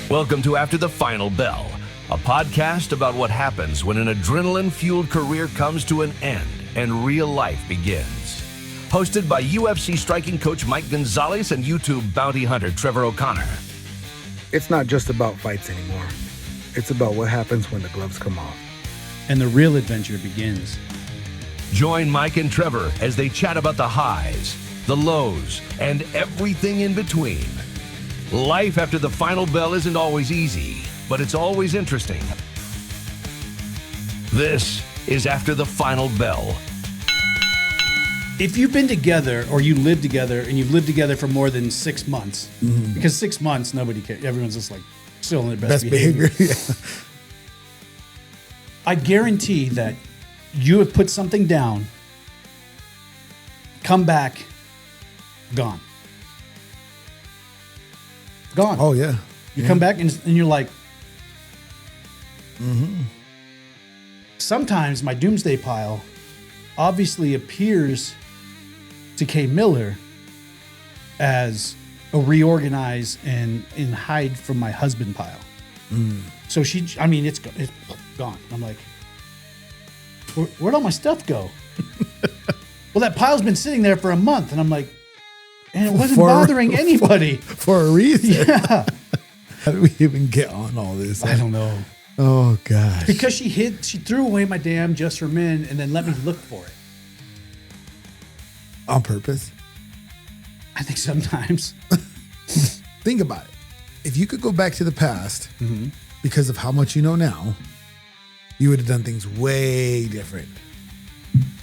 Welcome to After the Final Bell, a podcast about what happens when an adrenaline-fueled career comes to an end and real life begins. Hosted by UFC striking coach Mike Gonzalez and YouTube bounty hunter Trevor O'Connor. It's not just about fights anymore. It's about what happens when the gloves come off. And the real adventure begins. Join Mike and Trevor as they chat about the highs, the lows, and everything in between. Life after the final bell isn't always easy, but it's always interesting. This is After the Final Bell. If you've been together or you live together and you've lived together for more than 6 months, because 6 months, nobody cares. Everyone's just like still in their best behavior. Yeah. I guarantee that you have put something down, come back, gone. Gone. Oh, yeah. You come back and you're like, Sometimes my doomsday pile obviously appears to Kay Miller as a reorganize and hide from my husband pile. So it's gone. I'm like, where'd all my stuff go? Well, that pile's been sitting there for a month, and I'm like, and it wasn't bothering anybody. For a reason. Yeah. How did we even get on all this? I don't know. Oh, gosh. Because she threw away my damn Just for Men and then let me look for it. On purpose? I think sometimes. Think about it. If you could go back to the past, because of how much you know now, you would have done things way different.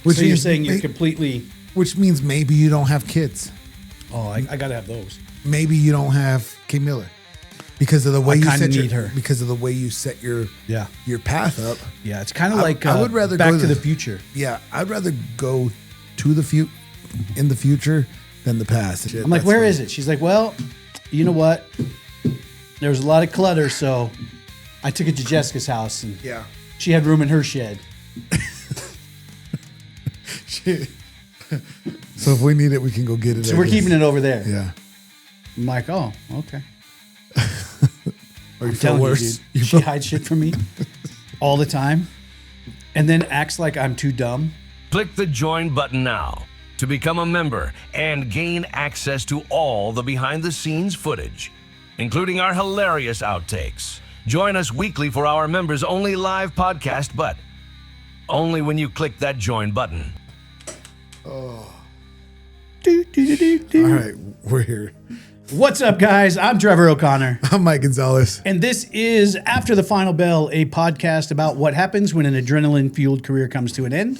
So you're saying you're completely... Which means maybe you don't have kids. Oh, I got to have those. Maybe you don't have Kay Miller. Because of the way because of the way you set your path up. Yeah, it's kind of like I would rather Back go to the Future. Yeah, I'd rather go to the in the future than the past. I'm like, where is it? She's like, well, you know what? There was a lot of clutter, so I took it to Jessica's house, and she had room in her shed. So if we need it, we can go get it. So we're keeping it over there. Yeah. I'm like, oh, okay. Or you I'm feel telling worse. you, dude, she hides shit from me all the time, and then acts like I'm too dumb. Click the join button now to become a member and gain access to all the behind-the-scenes footage, including our hilarious outtakes. Join us weekly for our members-only live podcast, but only when you click that join button. Oh. All right, we're here. What's up, guys? I'm Trevor O'Connor. I'm Mike Gonzalez. And this is After the Final Bell, a podcast about what happens when an adrenaline-fueled career comes to an end.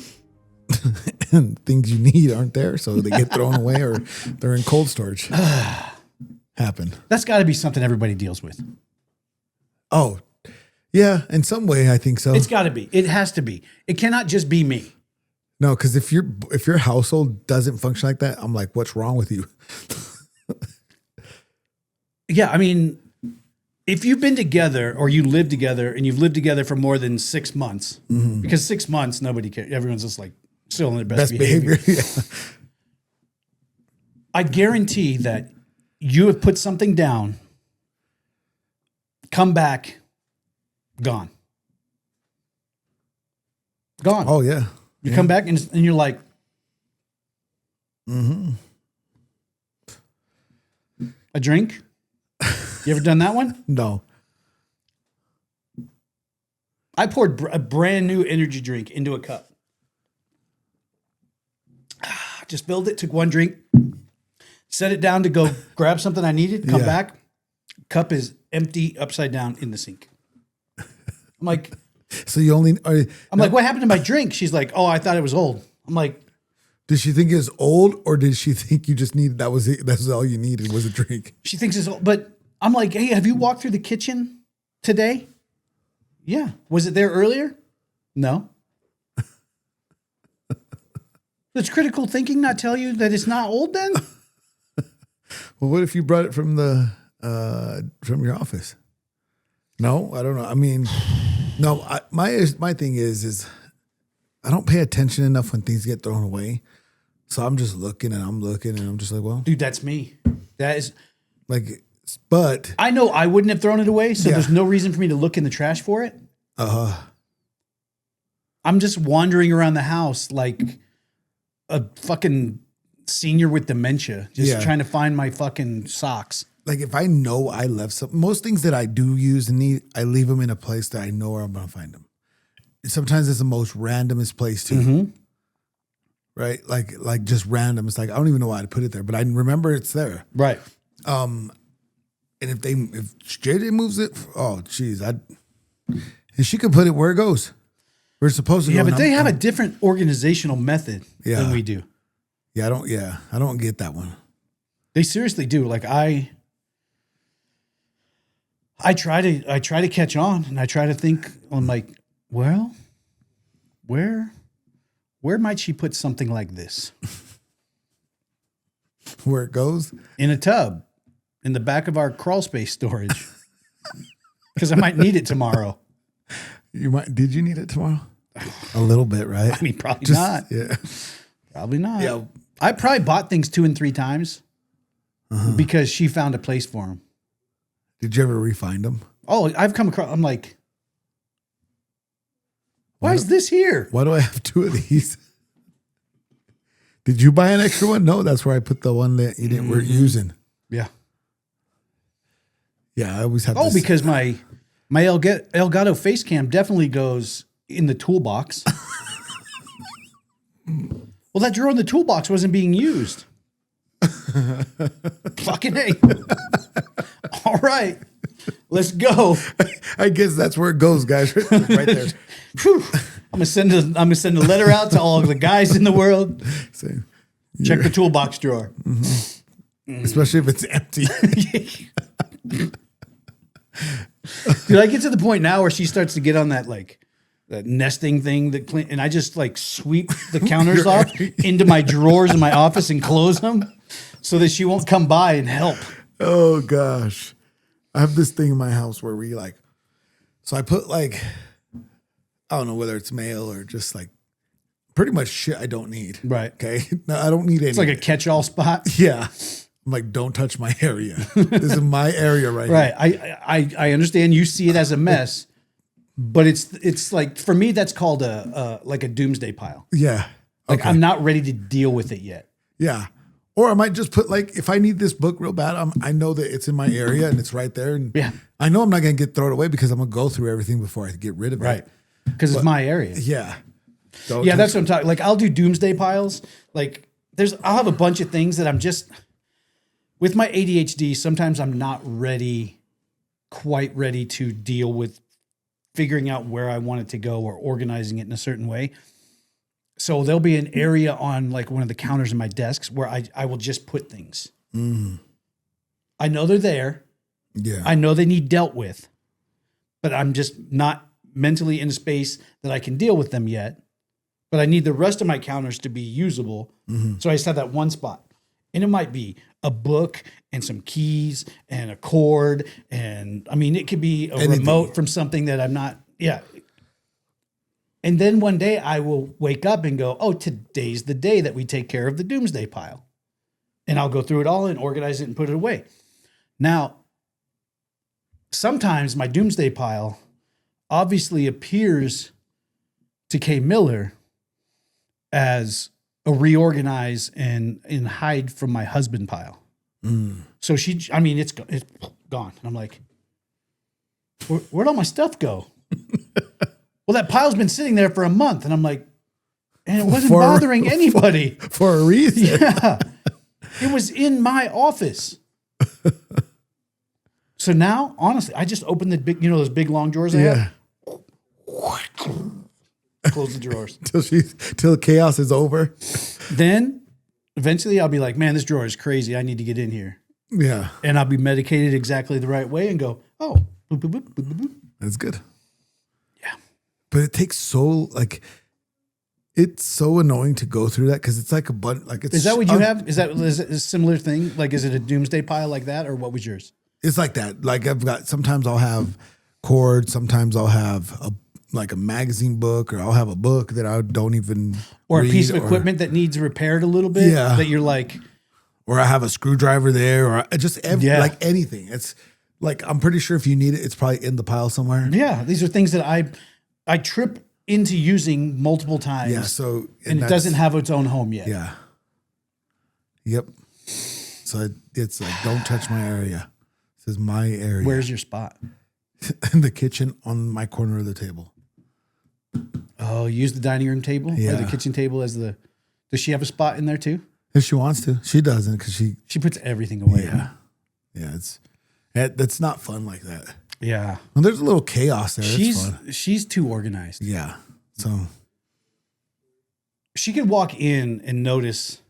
And things you need aren't there, so they get thrown away or they're in cold storage. Happen. That's got to be something everybody deals with. Oh, yeah. In some way, I think so. It's got to be. It has to be. It cannot just be me. No, because if your household doesn't function like that, I'm like, what's wrong with you? Yeah, I mean, if you've been together or you live together and you've lived together for more than 6 months, because 6 months, nobody cares. Everyone's just like still in their best behavior. Yeah. I guarantee that you have put something down, come back, gone. Gone. Oh, yeah. You come back and you're like, a drink? You ever done that one? No. I poured a brand new energy drink into a cup. Just filled it, took one drink, set it down to go grab something I needed, come back. Cup is empty, upside down in the sink. I'm like, so you only are. I'm like, what happened to my drink? She's like, oh, I thought it was old. I'm like, did she think it was old, or did she think you just needed that was it? That's all you needed was a drink. She thinks it's old, but I'm like, hey, have you walked through the kitchen today? Yeah. Was it there earlier? No. Does critical thinking not tell you that it's not old then? Well, what if you brought it from from your office? No, I don't know. I mean, no. My thing is I don't pay attention enough when things get thrown away. So I'm just looking and I'm just like, well, dude, that's me. That is like But I know I wouldn't have thrown it away, so there's no reason for me to look in the trash for it. I'm just wandering around the house like a fucking senior with dementia, just trying to find my fucking socks. Like if I know I left something, most things that I do use and need, I leave them in a place that I know where I'm going to find them. Sometimes it's the most randomest place too. Mm-hmm. Right? Like just random. It's like, I don't even know why to put it there, but I remember it's there. Right. And if JJ moves it, oh geez, and she could put it where it goes. We're supposed to go. Yeah, but they have a different organizational method than we do. Yeah, I don't get that one. They seriously do. Like I try to catch on, and I try to think. I'm like, well, where might she put something like this? Where it goes? In a tub, in the back of our crawl space storage, because I might need it tomorrow. Did you need it tomorrow? A little bit, right? I mean, probably not. Yeah, probably not. Yeah. I probably bought things 2 and 3 times because she found a place for them. Did you ever refind them? Oh, I've come across. I'm like, why is this here? Why do I have 2 of these? Did you buy an extra one? No, that's where I put the one that you weren't using. Yeah. Yeah, I always have. Oh, because my Elgato face cam definitely goes in the toolbox. Well, that drawer in the toolbox wasn't being used. Fucking A. All right, let's go. I guess that's where it goes, guys. Right there. Whew. I'm gonna send a letter out to all of the guys in the world. Check the toolbox drawer, especially if it's empty. Dude, I get to the point now where she starts to get on that that nesting thing and I just sweep the counters off into my drawers in my office and close them so that she won't come by and help. Oh gosh. I have this thing in my house where so I put I don't know whether it's mail or just pretty much shit I don't need. Right. Okay. No, I don't need any. It's like a catch-all spot. Yeah. I'm like, don't touch my area. This is my area right Right. here. I understand you see it as a mess, but it's like, for me, that's called a doomsday pile. Yeah. Okay. I'm not ready to deal with it yet. Yeah. Or I might just put if I need this book real bad, I know that it's in my area and it's right there. And I know I'm not going to get thrown away because I'm going to go through everything before I get rid of it. Right. Because it's my area. Yeah. That's what I'm talking. I'll do doomsday piles. I'll have a bunch of things that I'm just, with my ADHD, sometimes I'm not quite ready to deal with figuring out where I want it to go or organizing it in a certain way. So there'll be an area on one of the counters in my desks where I will just put things. Mm. I know they're there. Yeah. I know they need dealt with, but I'm just not mentally in a space that I can deal with them yet. But I need the rest of my counters to be usable. Mm-hmm. So I just have that one spot. And it might be a book and some keys and a cord. And it could be a remote from something that I'm not. Yeah. And then one day I will wake up and go, oh, today's the day that we take care of the doomsday pile. And I'll go through it all and organize it and put it away. Now, sometimes my doomsday pile obviously appears to Kay Miller as a reorganize and hide from my husband pile. Mm. So it's gone. And I'm like, where'd all my stuff go? Well, that pile's been sitting there for a month. And I'm like, and it wasn't bothering anybody. For a reason. Yeah. It was in my office. So now, honestly, I just opened the big, those big long drawers I have. Close the drawers. Till chaos is over. Then eventually I'll be like, man, this drawer is crazy. I need to get in here. Yeah. And I'll be medicated exactly the right way and go, oh, boop, boop, boop, boop, boop, boop. That's good. Yeah. But it takes it's so annoying to go through that because it's like a bunch. Is that what you have? Is it a similar thing? Is it a doomsday pile like that, or what was yours? It's like that. I've got, sometimes I'll have cords, sometimes I'll have a magazine book, or I'll have a book that I don't even or read, a piece of equipment that needs repaired a little bit. Yeah. That you're like, or I have a screwdriver there, or just Yeah. like anything. It's like, I'm pretty sure if you need it, it's probably in the pile somewhere. Yeah, these are things that I trip into using multiple times. Yeah. So, and it doesn't have its own home yet. Yeah. Yep. So it's like, don't touch my area. This is my area. Where's your spot? In the kitchen on my corner of the table. Oh, use the dining room table or Yeah. the kitchen table as the. Does she have a spot in there too? If she wants to, she doesn't because She puts everything away. yeah. Yeah. That's not fun like that. Yeah. When there's a little chaos there, it's fun. She's too organized. Yeah. So, She could walk in and notice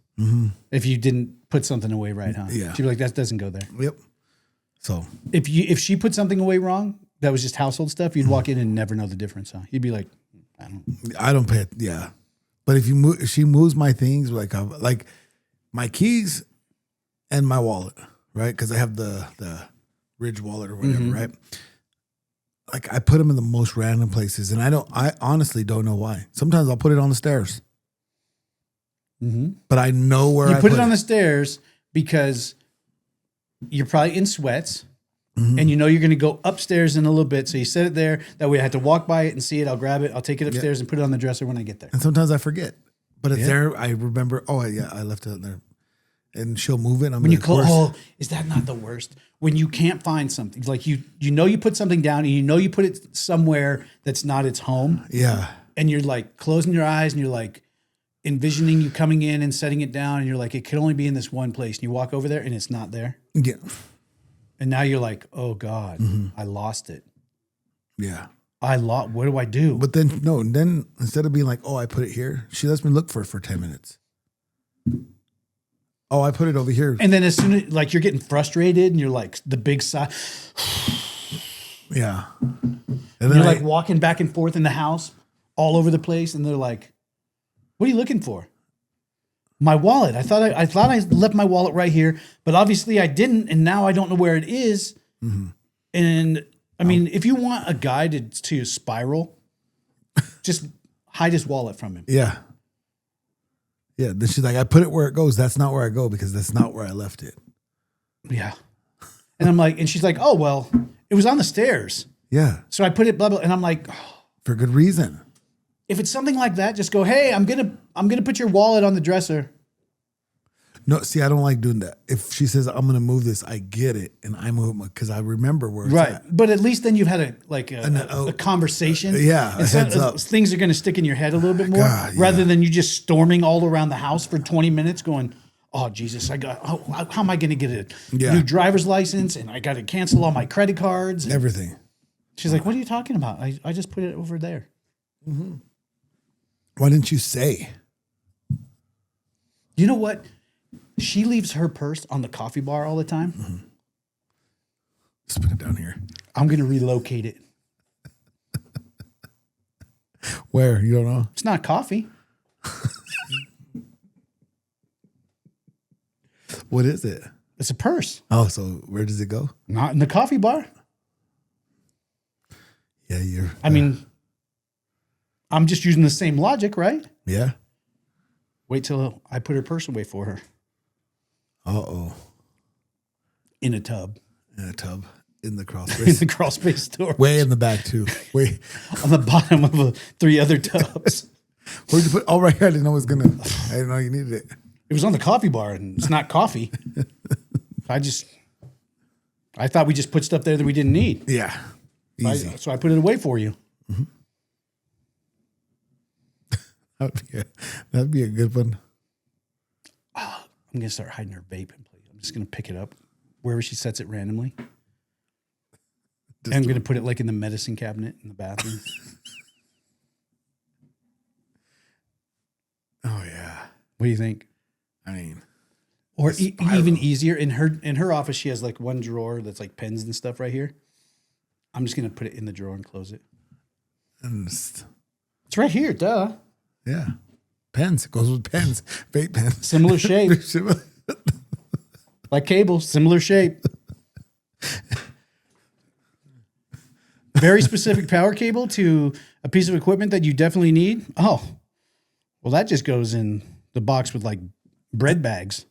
if you didn't put something away right, huh? Yeah. She'd be like, that doesn't go there. yep. So, If she put something away wrong, that was just household stuff, you'd walk in and never know the difference, huh? You'd be like, I don't pay it. Yeah. But if she moves my things, like my keys and my wallet, right? Because I have the Ridge wallet or whatever, right? Like I put them in the most random places, and I honestly don't know why. Sometimes I'll put it on the stairs, but I know where you I put it on the stairs because you're probably in sweats. And you know you're going to go upstairs in a little bit. So you set it there. That way I have to walk by it and see it. I'll grab it. I'll take it upstairs and put it on the dresser when I get there. And sometimes I forget, but it's there. I remember. Oh yeah, I left it there, and she'll move it. And I'm When you like, close, "Where's-" is that not the worst? When you can't find something, like you know you put something down and you know you put it somewhere that's not its home, Yeah, and you're like closing your eyes and you're like envisioning you coming in and setting it down, and you're like, it could only be in this one place. And you walk over there and it's not there. yeah, And now you're like, oh God, I lost it. yeah. What do I do? But then then instead of being like, oh, I put it here, she lets me look for it for 10 minutes. Oh, I put it over here. And then as soon as like you're getting frustrated and you're like the big sigh, Yeah. And you're then like walking back and forth in the house all over the place. And they're like, what are you looking for? My wallet. I thought I left my wallet right here, but obviously I didn't. And now I don't know where it is. And I mean, if you want a guy to spiral, just hide his wallet from him. yeah. Yeah. Then she's like, I put it where it goes. That's not where I go because that's not where I left it. Yeah. And I'm like, and she's like, oh, well, it was on the stairs. Yeah. So I put it, blah, blah. And I'm like, For good reason. if it's something like that, just go, hey, I'm gonna put your wallet on the dresser. No, see, I don't like doing that. If she says, I'm going to move this, I get it. And I move it because I remember where it's at. But at least then you've had a conversation. Yeah, a And so- heads up. Things are going to stick in your head a little bit more God, yeah. rather than you just storming all around the house for 20 minutes going, oh, Jesus, how am I going to get a new driver's license? And I got to cancel all my credit cards. And Everything. she's like, what are you talking about? I just put it over there. Why didn't you say? You know what? She leaves her purse on the coffee bar all the time. Just put it down here. I'm going to relocate it. Where? You don't know? It's not coffee. What is it? It's a purse. Oh, so where does it go? Not in the coffee bar. Yeah, you're. I mean, I'm just using the same logic, right? Yeah. Wait till I put her purse away for her Uh-oh. in a tub In a tub. In the crawl in space. the crawl space store. Way in the back, too. Way. On the bottom of 3 other tubs. Where'd you put? Oh, right here. I didn't know it was going to. I didn't know you needed it. It was on the coffee bar, and it's not coffee. I thought we just put stuff there that we didn't need. Yeah. Easy. So I put it away for you. That'd be a good one. I'm going to start hiding her vape in place. I'm just going to pick it up wherever she sets it randomly. And I'm going to put it like in the medicine cabinet in the bathroom. Oh, yeah. What do you think? I mean. Or even easier, in her office, she has like one drawer that's like pens and stuff right here. I'm just going to put it in the drawer and close it. It's right here, duh. Yeah. Pens. It goes with pens. Vape pens. Similar shape. Like cables, similar shape. Very specific power cable to a piece of equipment that you definitely need. Oh, well, that just goes in the box with like bread bags.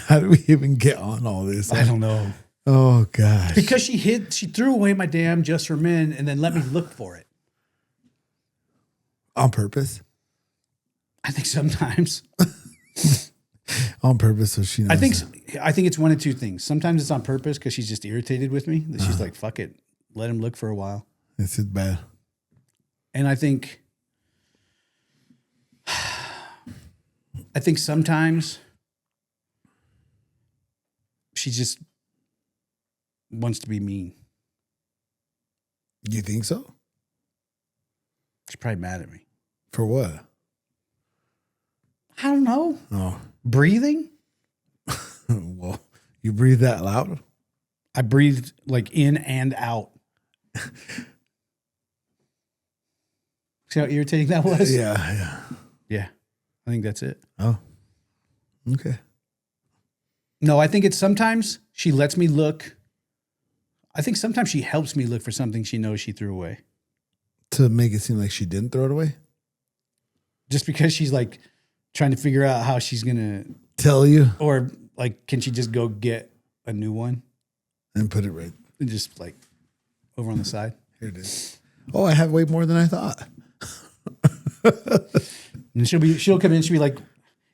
How do we even get on all this? I don't know. Oh gosh. Because she threw away my damn Just for Men and then let me look for it. On purpose? I think sometimes. On purpose, so she knows. I think it's one of two things. Sometimes it's on purpose because she's just irritated with me. That she's like, fuck it. Let him look for a while. This is bad. And I think sometimes she just wants to be mean. You think so? She's probably mad at me. For what? I don't know. Oh. Breathing? Well, you breathe that loud? I breathed like in and out. See how irritating that was? Yeah. Yeah. I think that's it. Oh. Okay. No, I think it's sometimes she lets me look. I think sometimes she helps me look for something she knows she threw away. To make it seem like she didn't throw it away? Just because she's like trying to figure out how she's going to Tell you? or like, can she just go get a new one? And put it right. And just like over on the side. Here it is. Oh, I have way more than I thought. And she'll come in, she'll be like,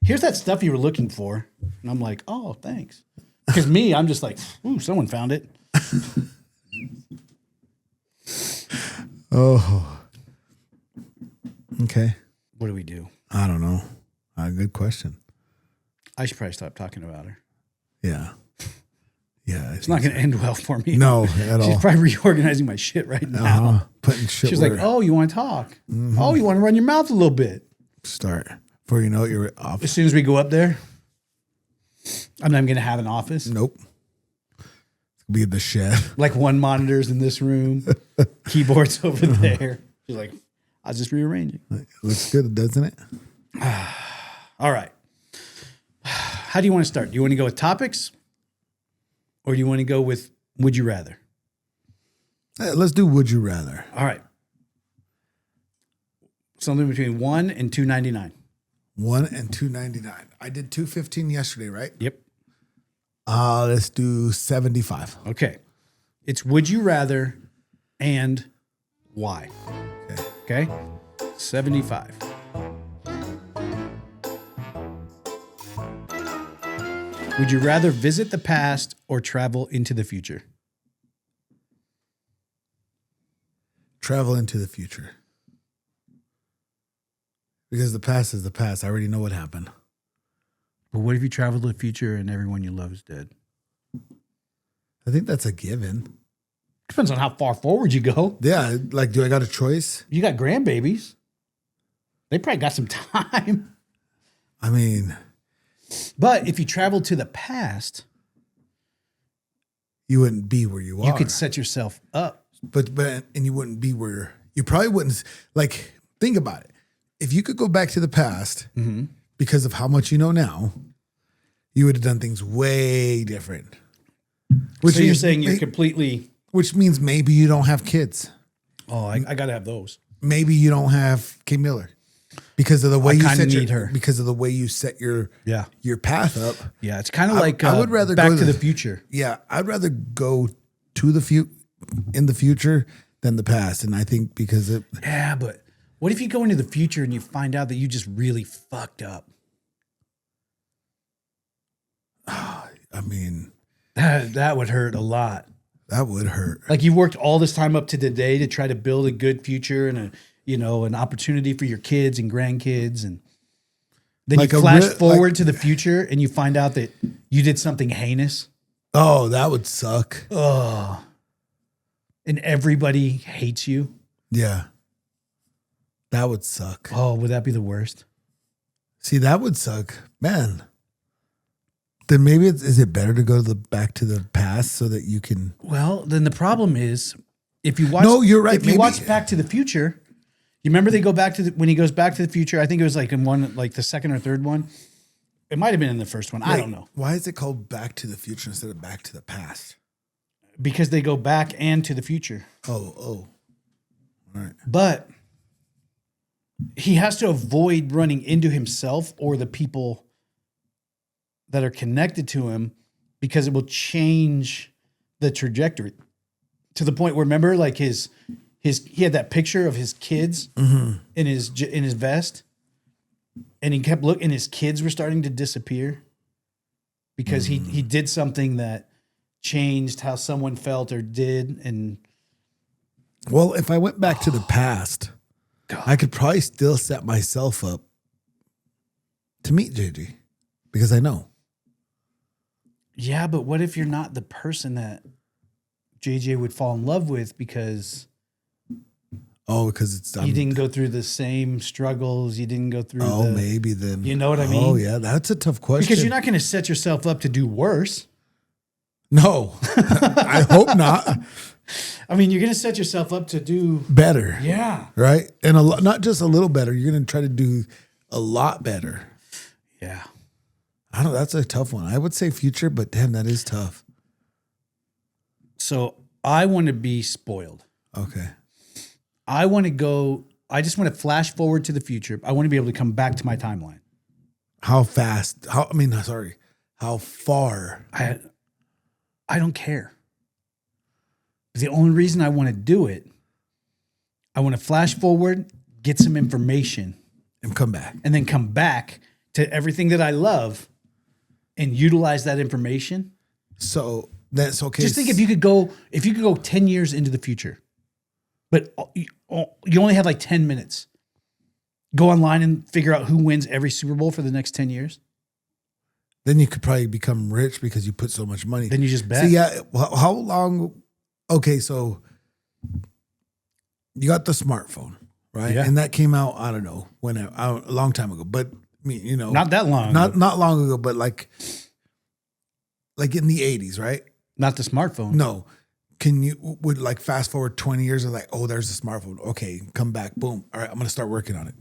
here's that stuff you were looking for. And I'm like, oh, thanks. Because me, I'm just like, ooh, someone found it. Oh. Okay. What do we do? I don't know. Good question. I should probably stop talking about her. Yeah. Yeah. It's not going to end well for me. No, at all. She's probably reorganizing my shit right now. Putting shit She's where- like, oh, you want to talk? Mm-hmm. Oh, you want to run your mouth a little bit? Start. Before you know it, you're off. As soon as we go up there, I'm not even going to have an office. Nope. Be the shed. Like one monitor's in this room, keyboard's over there. She's like, I was just rearranging. It looks good, doesn't it? All right. How do you want to start? Do you want to go with topics? Or do you want to go with would you rather? Hey, let's do would you rather. All right. Something between 1 and $2.99. 1 and $2.99. I did $2.15 yesterday, right? Yep. Let's do 75. Okay. It's would you rather and why. Okay. 75. Would you rather visit the past or travel into the future? Travel into the future. Because the past is the past. I already know what happened. But what if you travel to the future and everyone you love is dead? I think that's a given. Depends on how far forward you go. Yeah, like, do I got a choice? You got grandbabies. They probably got some time. I mean, But if you travel to the past, you wouldn't be where you are. you could set yourself up. But you wouldn't be where you probably wouldn't. Like, think about it. If you could go back to the past because of how much you know now, you would have done things way different. So you're saying you're completely. Which means maybe you don't have kids. Oh, I got to have those. Maybe you don't have Kay Miller because of the way I you kinda set need your, her. because of the way you set your Yeah. your path up. Yeah, it's kind of like I would rather Back go to the Future. Yeah, I'd rather go to the in the future than the past, and I think because it. Yeah, but what if you go into the future and you find out that you just really fucked up? I mean, That would hurt a lot. that would hurt. Like you worked all this time up to today to try to build a good future and an opportunity for your kids and grandkids, and then Like you a flash real- forward like- to the future and you find out that you did something heinous. Oh, that would suck. Oh, and everybody hates you. Yeah, that would suck. Oh, would that be the worst? See, that would suck, man. Then maybe is it better to go back to the past so that you can? Well, then the problem is if you watch. No, you're right. If you Maybe- watch Back to the Future, you remember they go back to when he goes back to the future. I think it was like in one, like the second or third one. It might have been in the first one. I don't know, Why is it called Back to the Future instead of Back to the Past? because they go back and to the future. Oh. All right. But he has to avoid running into himself or the people that are connected to him because it will change the trajectory to the point where, remember, like he had that picture of his kids in his vest, and he kept looking, and his kids were starting to disappear because he did something that changed how someone felt or did. And well, if I went back to the past, God. I could probably still set myself up to meet JJ because I know. Yeah, but what if you're not the person that JJ would fall in love with because because it's you didn't go through the same struggles, you didn't go through maybe then. You know what I mean? Oh, yeah, that's a tough question. Because you're not going to set yourself up to do worse. No, I hope not. I mean, you're going to set yourself up to do Better. Yeah. Right? And not just a little better. You're going to try to do a lot better. Yeah. I don't know. That's a tough one. I would say future, but damn, that is tough. So I want to be spoiled. Okay. I just want to flash forward to the future. I want to be able to come back to my timeline. How fast? How far? I don't care. The only reason I want to do it, I want to flash forward, get some information, And come back. and then come back to everything that I love and utilize that information. So that's okay. Just think if you could go 10 years into the future, but you only have like 10 minutes. Go online and figure out who wins every Super Bowl for the next 10 years. Then you could probably become rich because you put so much money. Then you just bet. See, yeah. How long? Okay, so you got the smartphone, right? Yeah. And that came out, I don't know, a long time ago. But I mean, you know, Not that long. not long ago, but like in the 80s, right? Not the smartphone. No. Would like fast forward 20 years and like, oh, there's a smartphone. Okay, come back. Boom. All right, I'm gonna start working on it.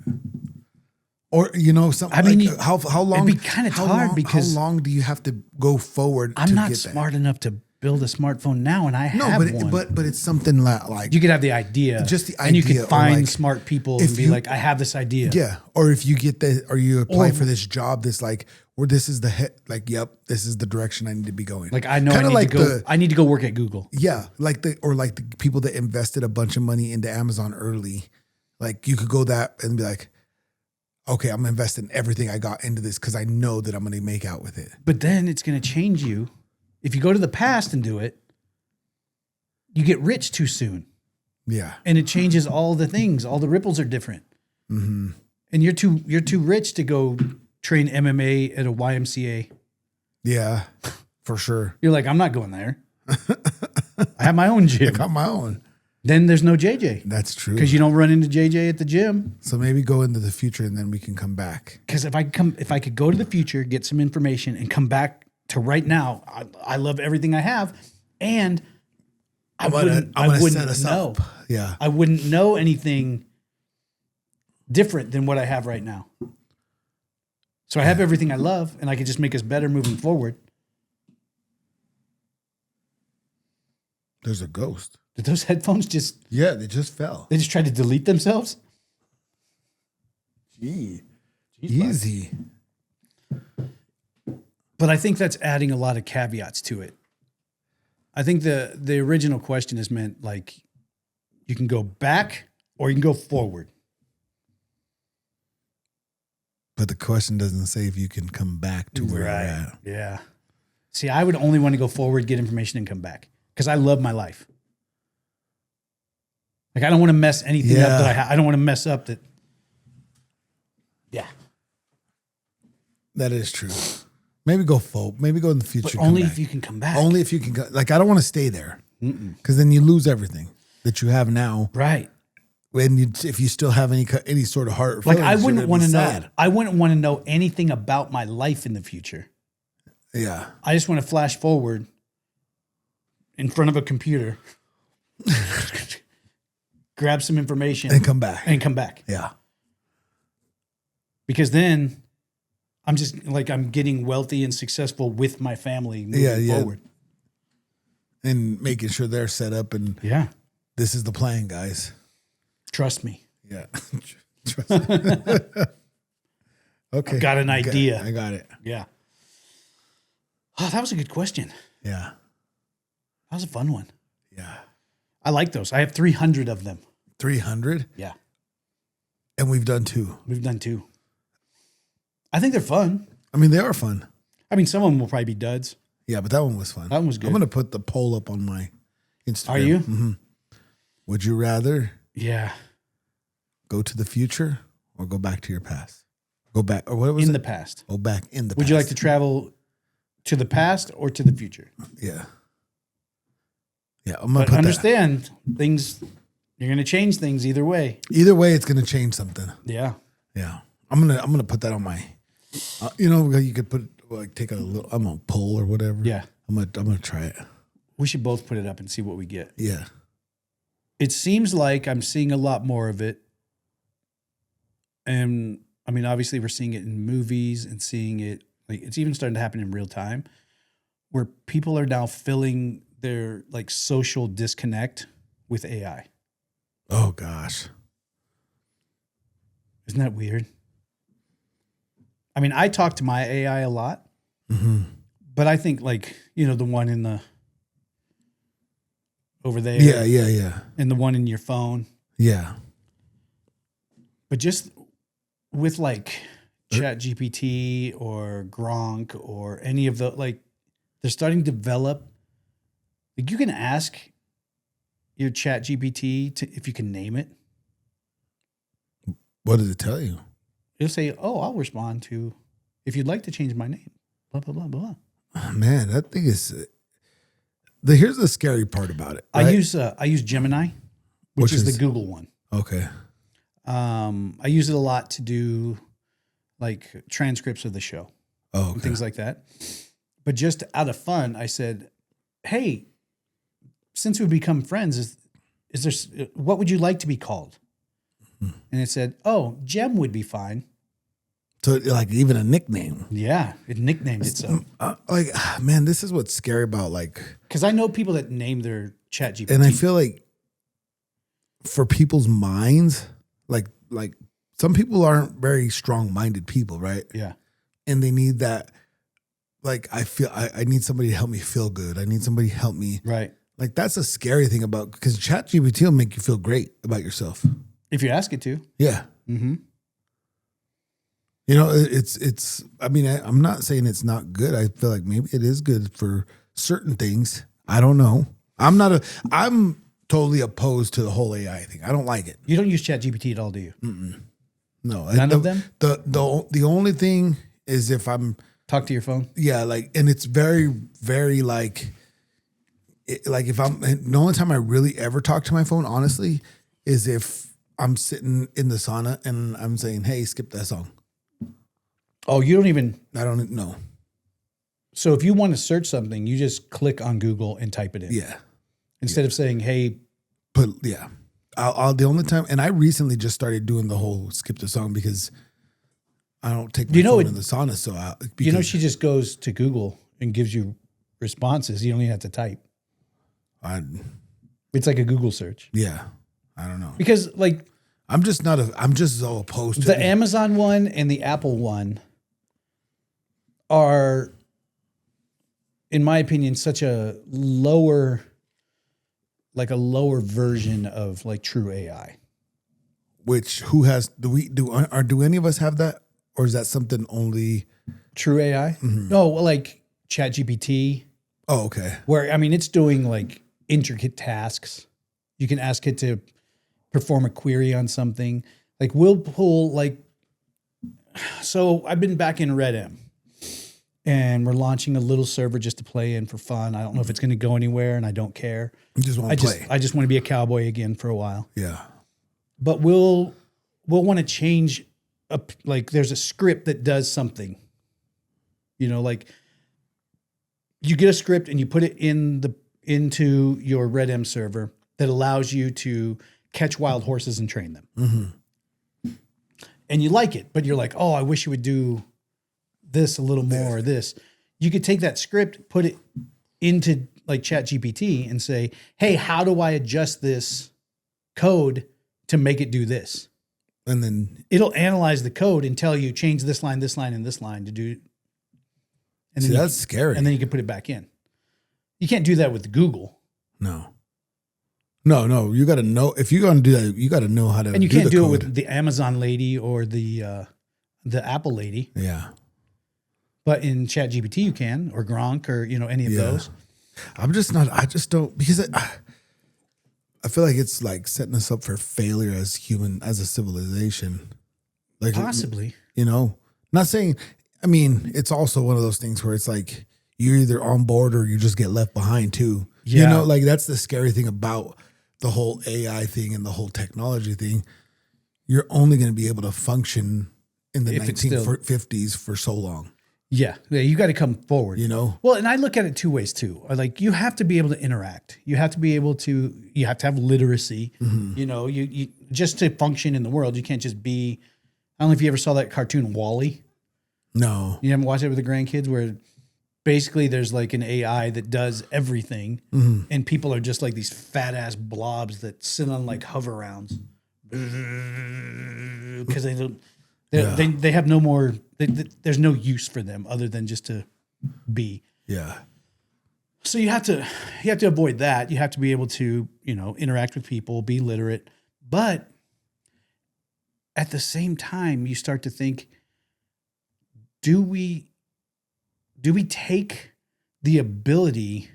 Or something. I mean, like, how long? it'd be kinda hard because how long do you have to go forward? I'm to not get smart enough to build a smartphone now, and I that? No, have but one. but it's something like You could have the idea. Just the And you idea, could or find like, smart people if and be you- like, I have this idea. yeah. Or if you get or you apply Or- for this job, this like where this is yep, this is the direction I need to be going. Like I know Kinda I need like to go. I need to go work at Google. Yeah, like the people that invested a bunch of money into Amazon early, like you could go that and be like, okay, I'm investing everything I got into this because I know that I'm going to make out with it. But then it's going to change you. If you go to the past and do it, you get rich too soon, Yeah, and it changes all the things. All the ripples are different, and you're too rich to go train MMA at a YMCA. yeah, for sure. You're like, I'm not going there. I have my own I gym. got my own. Then there's no JJ That's true. because you don't run into JJ at the gym. So maybe go into the future and then we can come back. Because if I could go to the future, get some information, and come back to right now, I love everything I have, and I wouldn't set us know. up. Yeah, I wouldn't know anything different than what I have right now. So I have everything I love, and I could just make us better moving forward. there's a ghost. Did those headphones just Yeah, they just fell. tried to delete themselves? Gee, Jeez, easy. But I think that's adding a lot of caveats to it. I think the original question is meant like you can go back or you can go forward. But the question doesn't say if you can come back to where you're at. Yeah. See, I would only want to go forward, get information, and come back because I love my life. Like I don't want to mess anything up that I don't want to mess up that. Yeah. That is true. Maybe go forward. Maybe go in the future. But only come if back. you can come back. Only if you can go. Like I don't want to stay there because then you lose everything that you have now. Right. If you still have any sort of heart, Like feelings, I you're wouldn't gonna want be to know. sad. I wouldn't want to know anything about my life in the future. Yeah. I just want to flash forward in front of a computer, grab some information, And come back. and come back. Yeah. Because then I'm just like I'm getting wealthy and successful with my family moving forward. And making sure they're set up and Yeah. this is the plan, guys. Trust me. Yeah. Okay. I've got an idea. I got it. Yeah. Oh, that was a good question. Yeah. That was a fun one. Yeah. I like those. I have 300 of them. 300? Yeah. And we've done 2. We've done 2. I think they're fun. I mean, they are fun. I mean, some of them will probably be duds. Yeah, but that one was fun. That one was good. I'm going to put the poll up on my Instagram. Are you? Mm-hmm. Would you rather Yeah. go to the future or go back to your past? Go back, or what was In it? the past. Go back in the past. Would you like to travel to the past or to the future? Yeah. Yeah, I'm going But to put understand things, you're going to change things either way. that. Either way, it's going to change something. Yeah. Yeah. I'm gonna put that on my, you could put, like, take a little, I'm on poll or whatever. Yeah. I'm gonna try it. We should both put it up and see what we get. Yeah. It seems like I'm seeing a lot more of it. And I mean, obviously we're seeing it in movies and seeing it, like it's even starting to happen in real time where people are now filling their like social disconnect with AI. Oh gosh. Isn't that weird? I mean, I talk to my AI a lot, but I think like, the one in the, over there. Yeah. And the one in your phone. Yeah. But just with like Chat GPT or Gronk or any of the, like, they're starting to develop, like you can ask your Chat GPT if you can name it. What does it tell you? It'll say, oh, I'll respond to, if you'd like to change my name, blah, blah, blah, blah. Oh, man, that thing is, here's the scary part about it. Right? I use Gemini, which is the Google one. Okay. I use it a lot to do like transcripts of the show and things like that. But just out of fun, I said, hey, since we've become friends, is there, what would you like to be called? And it said, oh, Gem would be fine. So like even a nickname. Yeah, it nicknamed itself. Man, this is what's scary about like. Because I know people that name their Chat GPT. And I feel like for people's minds, like some people aren't very strong-minded people, right? Yeah. And they need that, like I feel I need somebody to help me feel good. I need somebody to help me. Right. Like that's a scary thing about, because ChatGPT will make you feel great about yourself. If you ask it to. Yeah. Mm-hmm. It's, I mean, I'm not saying it's not good. I feel like maybe it is good for certain things. I don't know. I'm totally opposed to the whole AI thing. I don't like it. You don't use Chat GPT at all, do you? No. None of them? The only thing is if I'm, Talk to your phone. yeah, like, and it's very, very like if I'm, the only time I really ever talk to my phone, honestly, is if I'm sitting in the sauna and I'm saying, hey, skip that song. Oh, you don't even. I don't know. So if you want to search something, you just click on Google and type it in. Yeah. Instead of saying, hey. But yeah, I'll the only time, and I recently just started doing the whole skip the song because I don't take my phone in the sauna. So she just goes to Google and gives you responses. You don't even have to type. It's like a Google search. Yeah. I don't know. Because like. I'm just so opposed to the Amazon one and the Apple one are, in my opinion, such a lower version of like true AI. Which do any of us have that, or is that something only true AI? Mm-hmm. No, like ChatGPT. Oh, okay. Where I mean, it's doing like intricate tasks. You can ask it to perform a query on something. Like we'll pull like. So I've been back in RedM. And we're launching a little server just to play in for fun. I don't know if it's going to go anywhere, and I don't care. You just want to play. I just want to be a cowboy again for a while. Yeah. But we'll want to change up. Like there's a script that does something. Like you get a script and you put it into your RedM server that allows you to catch wild horses and train them. Mm-hmm. And you like it, but you're like, oh, I wish you would do this a little more, or this. You could take that script, put it into like ChatGPT and say, hey, how do I adjust this code to make it do this? And then it'll analyze the code and tell you change this line, and this line to do. And see, then that's scary. And then you can put it back in. You can't do that with Google. No. You got to know if you're going to do that. You got to know how to. And you do can't the do code. it with the Amazon lady or the Apple lady. Yeah. But in ChatGPT you can, or Gronk, or any of those. I'm just not. I just don't, because I feel like it's like setting us up for failure as a civilization. Like Possibly. Not saying. I mean, it's also one of those things where it's like you're either on board or you just get left behind too. Yeah. Like that's the scary thing about the whole AI thing and the whole technology thing. You're only going to be able to function in the 1950s for so long. Yeah, you got to come forward. Well, and I look at it two ways too. Like you have to be able to interact. You have to have literacy. Mm-hmm. You just to function in the world. You can't just be. I don't know if you ever saw that cartoon Wall-E. No, You haven't watched it with the grandkids, where basically there's like an AI that does everything, Mm-hmm. and people are just like these fat ass blobs that sit on like hover rounds because they don't. They have no more. There's no use for them other than just to be. Yeah. So you have to avoid that. You have to be able to interact with people, be literate, but at the same time, you start to think, do we take the ability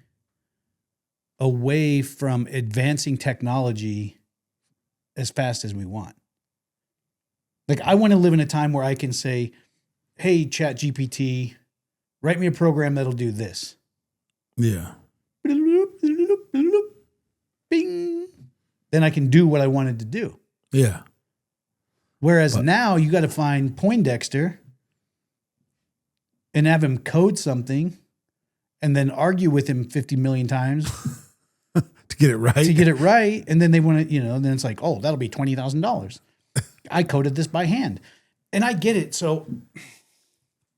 away from advancing technology as fast as we want? Like, I want to live in a time where I can say, hey, ChatGPT, write me a program that'll do this. Yeah. Bing. Then I can do what I wanted to do. Yeah. Whereas now you got to find Poindexter and have him code something and then argue with him 50 million times to get it right. And then they want to, then it's like, oh, that'll be $20,000. I coded this by hand. And I get it. So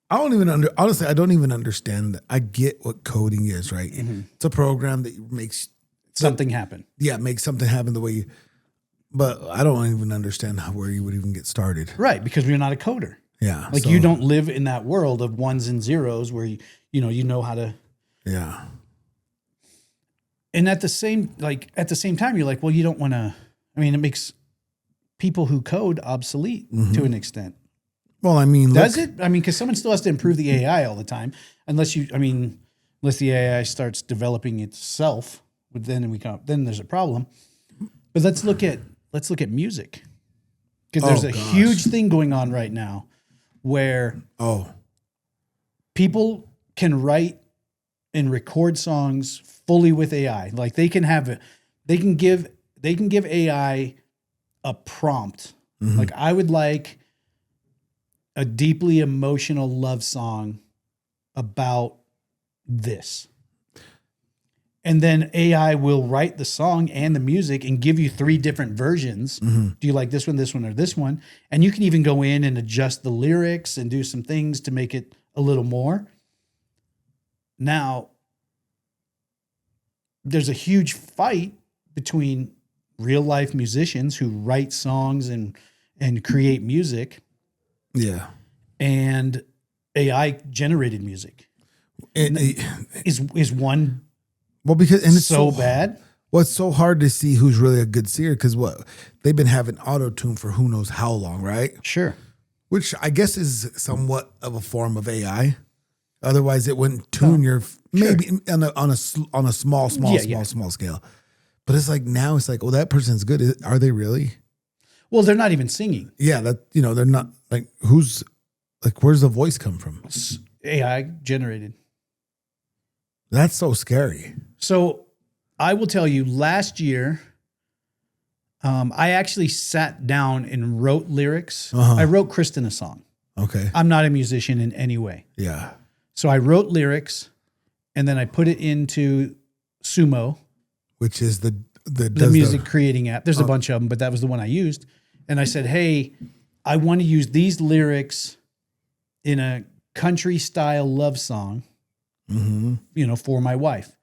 I don't even honestly, I don't even understand that. I get what coding is, right? Mm-hmm. It's a program that makes something happen. Yeah, makes something happen the way you, but I don't even understand where you would even get started. Right, because we're not a coder. Yeah. Like you don't live in that world of ones and zeros where you know how to. Yeah. And at the same time, you're like, well, you don't want to. I mean, it makes people who code obsolete to an extent. Well, I mean, does it? I mean, because someone still has to improve the AI all the time, unless the AI starts developing itself. But then there's a problem. But let's look at music, because there's a huge thing going on right now where people can write and record songs fully with AI. Like they can give AI a prompt. Mm-hmm. Like, I would like a deeply emotional love song about this. And then AI will write the song and the music and give you 3 different versions. Mm-hmm. Do you like this one, or this one? And you can even go in and adjust the lyrics and do some things to make it a little more. Now, there's a huge fight between real life musicians who write songs and create music. Yeah. And AI generated music. Is one because it's so bad? Well, it's so hard to see who's really a good singer, because they've been having auto-tune for who knows how long, right? Sure. Which I guess is somewhat of a form of AI. Otherwise, it wouldn't tune maybe on a small scale. But it's like now it's like, oh, that person's good. Are they really? Well, they're not even singing. Yeah, they're not like where's the voice come from? It's AI generated. That's so scary. So I will tell you, last year, I actually sat down and wrote lyrics. Uh-huh. I wrote Kristen a song. Okay. I'm not a musician in any way. Yeah. So I wrote lyrics, and then I put it into Sumo, which is the music creating app. There's a bunch of them, but that was the one I used. And I said, hey, I want to use these lyrics in a country style love song, for my wife.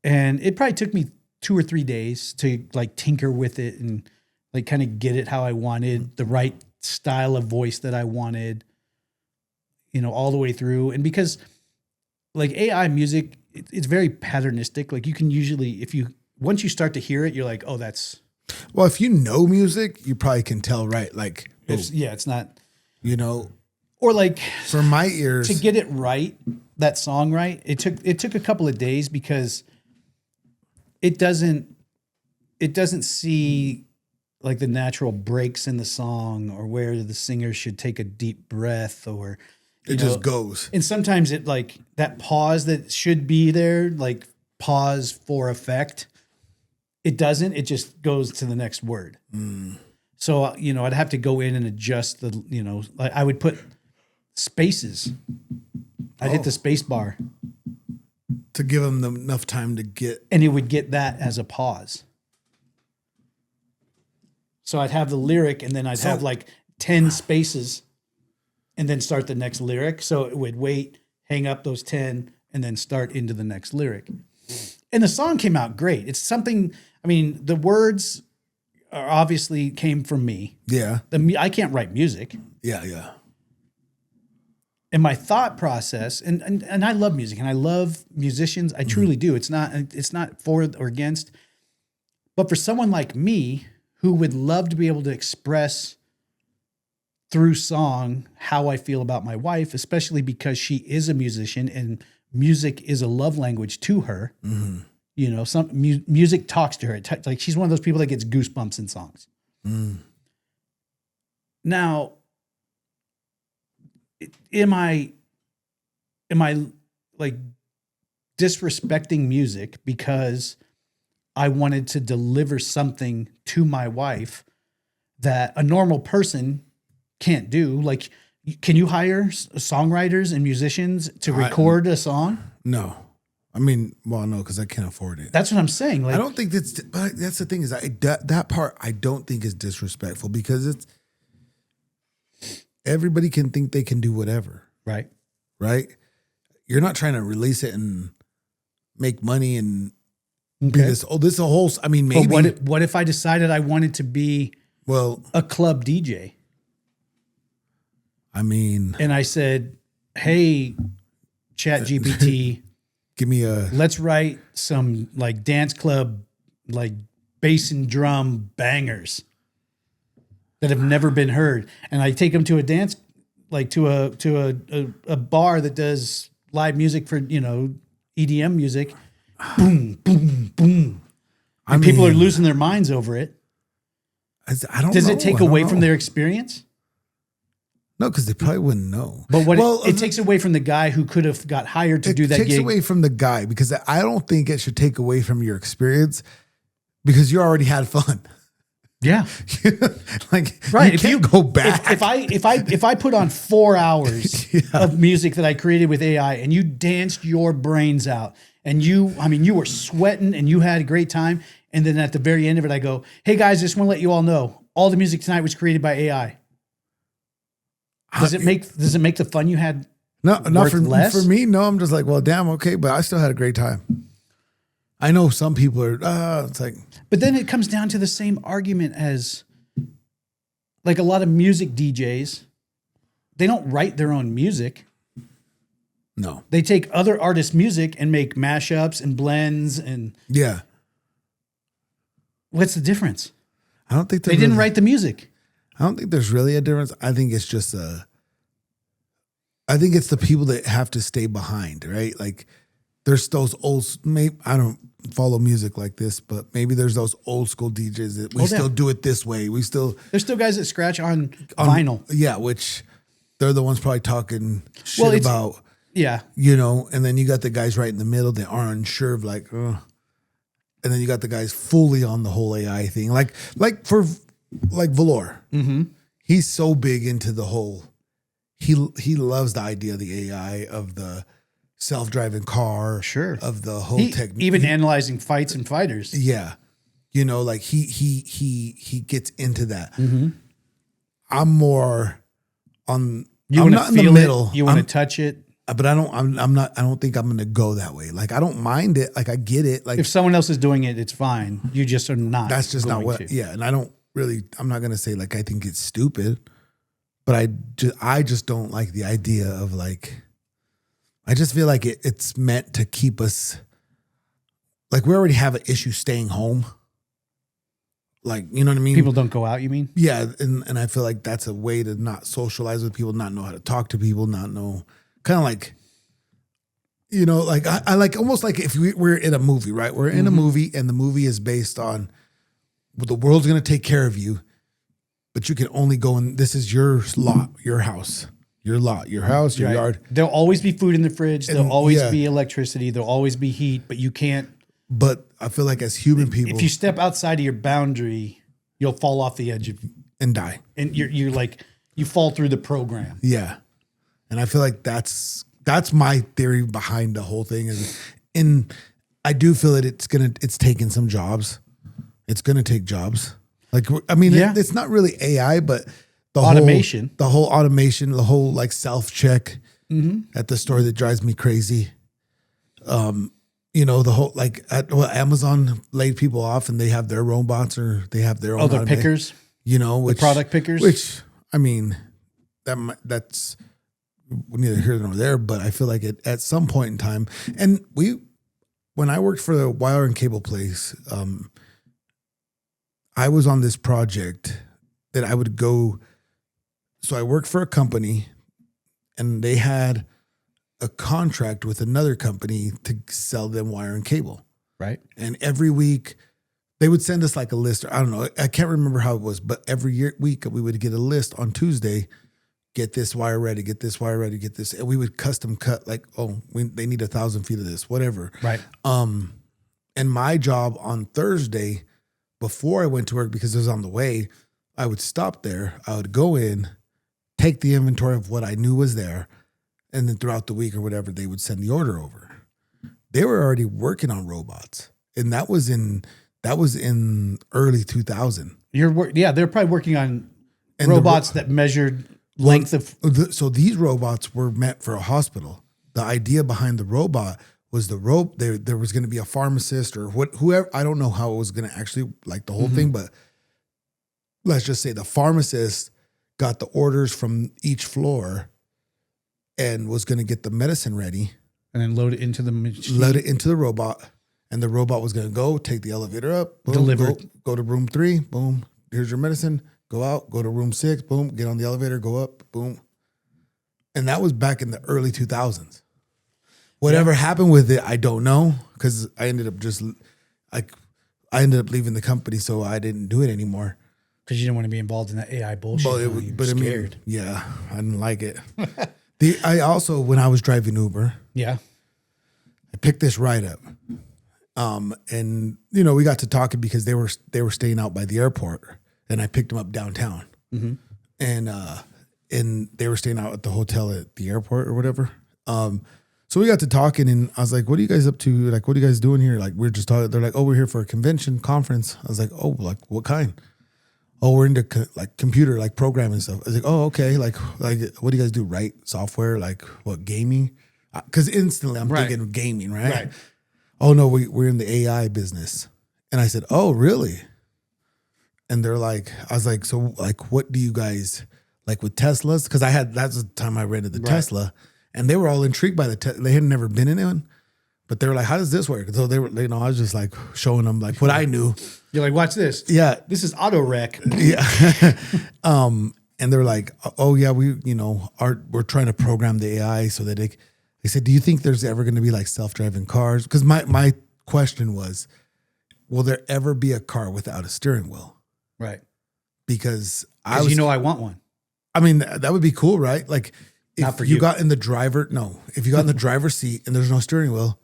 And it probably took me 2 or 3 days to like tinker with it and like kind of get it how I wanted, the right style of voice that I wanted, you know, all the way through. And because like AI music, it's very patternistic. Like you can usually, once you start to hear it, you're like, oh, that's. Well, if you know music, you probably can tell, right? Like, it's not, you know, or like for my ears to get it right, that song right. It took a couple of days because it doesn't see like the natural breaks in the song or where the singer should take a deep breath or it just goes. And sometimes it like that pause that should be there, like pause for effect. It doesn't. It just goes to the next word. So, you know, I'd have to go in and adjust the, you know, like I would put spaces. I'd hit the space bar. To give them enough time to get. And it would get that as a pause. So I'd have the lyric and then I'd have like 10 spaces and then start the next lyric. So it would wait, hang up those 10 and then start into the next lyric. And the song came out great. It's something, I mean, the words are obviously came from me. Yeah. I can't write music. Yeah. And my thought process, and I love music and I love musicians. I truly do. It's not for or against. But for someone like me who would love to be able to express through song how I feel about my wife, especially because she is a musician and music is a love language to her. Mm-hmm. You know, some music talks to her. Like she's one of those people that gets goosebumps in songs. Now, am I like disrespecting music because I wanted to deliver something to my wife that a normal person can't do? Like, can you hire songwriters and musicians to record a song? No. I mean, well, no, because I can't afford it. That's what I'm saying. Like, I don't think but that's the thing is that part I don't think is disrespectful because it's everybody can think they can do whatever. Right. Right? You're not trying to release it and make money and be this is a whole, I mean, maybe. But what if I decided I wanted to be a club DJ? I mean. And I said, hey, ChatGPT, give me let's write some like dance club, like bass and drum bangers that have never been heard. And I take them to a dance, like to a bar that does live music for, you know, EDM music. Boom, boom, boom. And people are losing their minds over it. I don't Does know. it take away from their experience? No, because they probably wouldn't know. But it takes away from the guy who could have got hired to do that gig. It takes away from the guy because I don't think it should take away from your experience because you already had fun. Yeah. Like, right. You can't go back. If I put on 4 hours of music that I created with AI and you danced your brains out and you were sweating and you had a great time. And then at the very end of it, I go, hey guys, just want to let you all know all the music tonight was created by AI. Does it make the fun you had not for me? No, I'm just like, well, damn, okay, but I still had a great time. I know some people are. It's like, but then it comes down to the same argument as like a lot of music DJs. They don't write their own music. No, they take other artists' music and make mashups and blends and What's the difference? I don't think they didn't write the music. I don't think there's really a difference. I think it's just I think it's the people that have to stay behind, right? Like there's those I don't follow music like this, but maybe there's those old school DJs that we still do it this way. There's still guys that scratch on vinyl. Yeah, which they're the ones probably talking shit about. Yeah. You know, and then you got the guys right in the middle that aren't unsure of like, and then you got the guys fully on the whole AI thing. Like Valor. Mm-hmm. He's so big into the whole, he loves the idea of the AI, of the self-driving car, sure, of the whole technique. Even analyzing fights and fighters. Yeah. You know, like he gets into that. Mm-hmm. I'm more on, I'm not in the middle. You want to touch it. But I don't think I'm going to go that way. Like, I don't mind it. Like, I get it. Like, if someone else is doing it, it's fine. You just are not. That's just not what, yeah. And I don't really, I'm not going to say like I think it's stupid, but I just don't like the idea of like, I just feel like it's meant to keep us, like we already have an issue staying home. Like, you know what I mean? People don't go out, you mean? Yeah. And I feel like that's a way to not socialize with people, not know how to talk to people, not know, kind of like, you know, like I like almost like if we're in a movie, right? We're in a movie and the movie is based on the world's going to take care of you, but you can only go in. This is your lot, your house, your lot, your house, your yard. There'll always be food in the fridge. There'll always be electricity. There'll always be heat, but you can't. But I feel like as human people, if you step outside of your boundary, you'll fall off the edge and die. And you're like, you fall through the program. Yeah. And I feel like that's my theory behind the whole thing. And I do feel that it's taking some jobs. It's going to take jobs. Like, I mean, it's not really AI, but the automation, the whole like self-check at the store that drives me crazy. You know, the whole, like Amazon laid people off and they have their robots or they have their own. Their pickers, you know, the product pickers, which I mean, that's neither here nor there, but I feel like at some point in time, and when I worked for the wire and cable place, I was on this project that I would go. So I worked for a company and they had a contract with another company to sell them wire and cable. Right. And every week they would send us like a list, or I don't know, I can't remember how it was, but every week we would get a list on Tuesday, get this wire ready, get this wire ready, get this. And we would custom cut like, they need 1,000 feet of this, whatever. Right. And my job on Thursday, before I went to work, because it was on the way, I would stop there. I would go in, take the inventory of what I knew was there. And then throughout the week or whatever, they would send the order over. They were already working on robots. And that was in early 2000. They're probably working on robots that measured length of. So these robots were meant for a hospital. The idea behind the robot was there was going to be a pharmacist or whoever. I don't know how it was going to actually like the whole thing, but let's just say the pharmacist got the orders from each floor and was going to get the medicine ready. And then load it into the machine. Load it into the robot. And the robot was going to go, take the elevator up, boom, deliver. Go to room 3, boom, here's your medicine. Go out, go to room 6, boom, get on the elevator, go up, boom. And that was back in the early 2000s. Whatever happened with it, I don't know, because I ended up leaving the company, so I didn't do it anymore. Because you didn't want to be involved in that AI bullshit. But I mean, yeah, I didn't like it. I also, when I was driving Uber, I picked this ride up. And you know, we got to talking because they were staying out by the airport, and I picked them up downtown. And they were staying out at the hotel at the airport or whatever. So we got to talking, and I was like, "What are you guys up to? Like, what are you guys doing here?" Like, we're just talking. They're like, "Oh, we're here for a conference." I was like, "Oh, like what kind?" "Oh, we're into computer, like programming stuff." I was like, "Oh, okay. Like, what do you guys do? Write software? Like what, gaming?" Because instantly I'm thinking gaming, right? "Oh no, we're in the AI business." And I said, "Oh, really?" And they're like, I was like, "So like, what do you guys like with Teslas?" Because that's the time I rented the Tesla, and they were all intrigued by the Tesla. They had never been in one, but they were like, "How does this work?" So they were, I was just like showing them like what I knew. You're like, "Watch this." Yeah, this is auto wreck. Yeah. And they're like, "Oh yeah, we're trying to program the AI so that they said, do you think there's ever going to be like self-driving cars?" Because my question was, will there ever be a car without a steering wheel? Right. Because I want one. I mean, that would be cool, right? Like Not for if you got in the driver's seat and there's no steering wheel,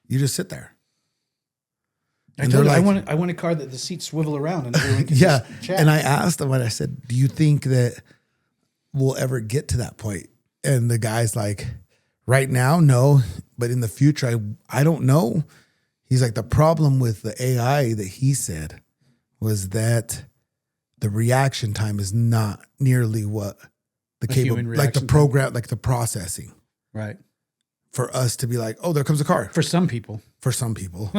you just sit there. I told you, I want a car that the seats swivel around and everyone can just chat. And I asked them, and I said, "Do you think that we'll ever get to that point?" And the guy's like, "Right now, no, but in the future, I don't know." He's like, "The problem with the AI that he said was that the reaction time is not nearly what like the program, like the processing, right? For us to be like, oh, there comes a car." For some people, for some people,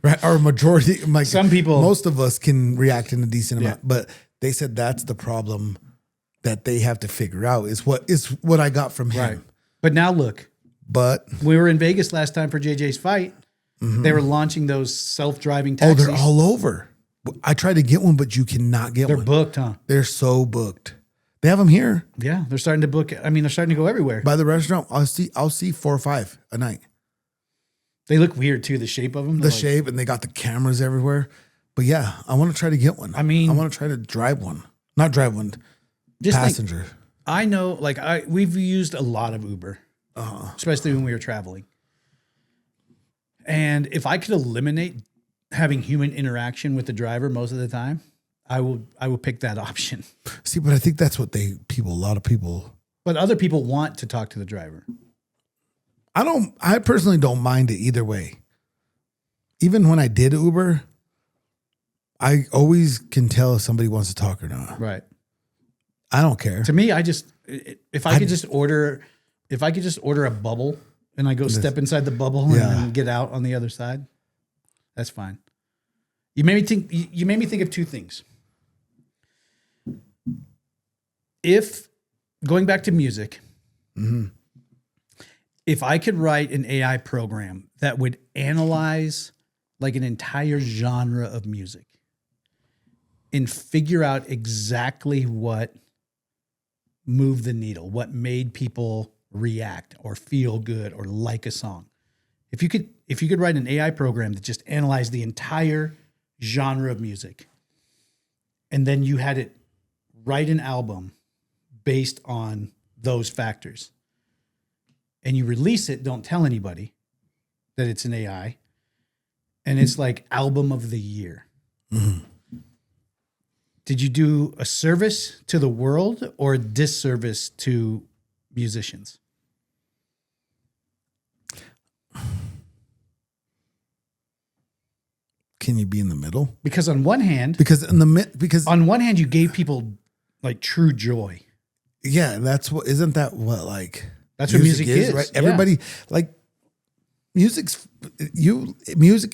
right? Or majority, like Some people- most of us can react in a decent Yeah. amount, but they said that's the problem that they have to figure out is what I got from him. Right. But now look, But we were in Vegas last time for JJ's fight. They were launching those self-driving taxis. they're all over. I tried to get one, but you cannot get They're one. booked, huh? They're so booked. They have them here Yeah, they're starting to book. I mean, they're starting to go everywhere. by the restaurant. I'll see 4 or 5 a night. They look weird too. The shape of them. The shape, and they got the cameras everywhere. But yeah, I want to try to get one. I mean- I want to try to drive one, not drive one, Just think, passenger. I know, like we've used a lot of Uber, especially when we were traveling. And if I could eliminate having human interaction with the driver most of the time, I will pick that option. See, but I think that's what a lot of people. But other people want to talk to the driver. I personally don't mind it either way. Even when I did Uber, I always can tell if somebody wants to talk or not. Right. I don't care. To me, if I could just order a bubble and I go step inside the bubble and Yeah. then get out on the other side, that's fine. You made me think of two things. If going back to music, if I could write an AI program that would analyze like an entire genre of music and figure out exactly what moved the needle, what made people react or feel good or like a song. If you could write an AI program that just analyzed the entire genre of music, and then you had it write an album based on those factors, and you release it, don't tell anybody that it's an AI, and it's like album of the year. Did you do a service to the world or a disservice to musicians? Can you be in the middle? Because on one hand, Because you gave people like true joy. yeah, isn't that what like That's what music is, right? yeah. Everybody like music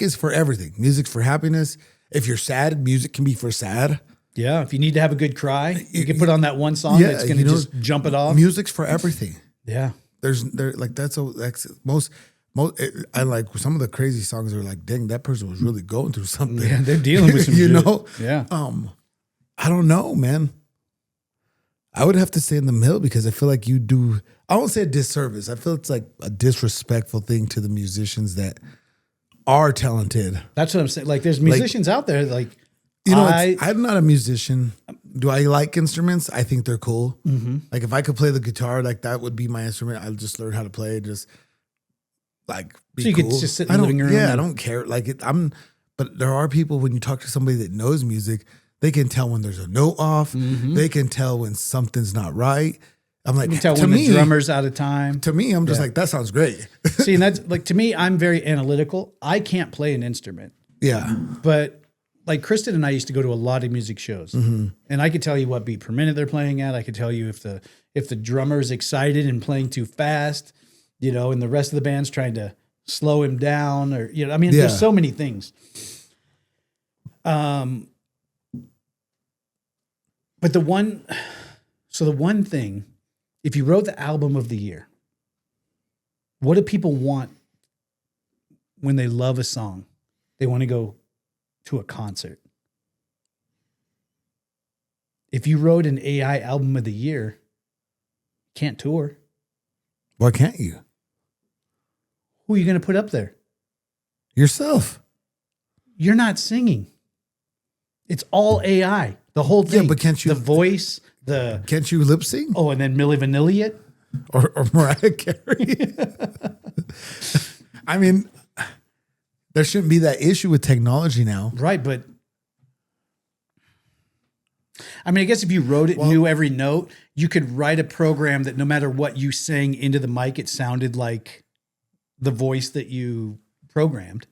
is for everything. Music's for happiness. If you're sad, music can be for sad. Yeah, if you need to have a good cry, you can put on that one song that's going to just jump it off. Music's for everything. Yeah. That's most I like some of the crazy songs are like, dang, that person was really going through something. Yeah, they're dealing with some you shit. know? Yeah. I don't know, man. I would have to say in the middle because I feel like you do, I won't say a disservice. I feel it's like a disrespectful thing to the musicians that are talented. That's what I'm saying. Like there's musicians out there like, You know, I'm not a musician. Do I like instruments? I think they're cool. Mm-hmm. Like if I could play the guitar, like that would be my instrument. I'll just learn how to play it. Just like be So you cool. could just sit in the living room Yeah, I and- don't care. Like it, but there are people when you talk to somebody that knows music, they can tell when there's a note off. Mm-hmm. They can tell when something's not right. I'm like, you can tell to when me, the drummer's out of time. to me, I'm just Yeah. like, that sounds great. See, and that's like, to me, I'm very analytical. I can't play an instrument, Yeah. but like Kristen and I used to go to a lot of music shows, and I could tell you what beat per minute they're playing at. I could tell you if the drummer's excited and playing too fast, and the rest of the band's trying to slow him down, or I mean, Yeah. there's so many things. But the one thing, if you wrote the album of the year, what do people want when they love a song? They want to go to a concert. If you wrote an AI album of the year, you can't tour. Why can't you? Who are you going to put up there? Yourself. You're not singing. It's all AI. The whole thing. Yeah, but can't you- The voice, the... Can't you lip sync? Oh, and then Milli Vanilli it? Or Mariah Carey? I mean, there shouldn't be that issue with technology now. Right, but... I mean, I guess if you wrote it, knew every note, you could write a program that no matter what you sang into the mic, it sounded like the voice that you programmed.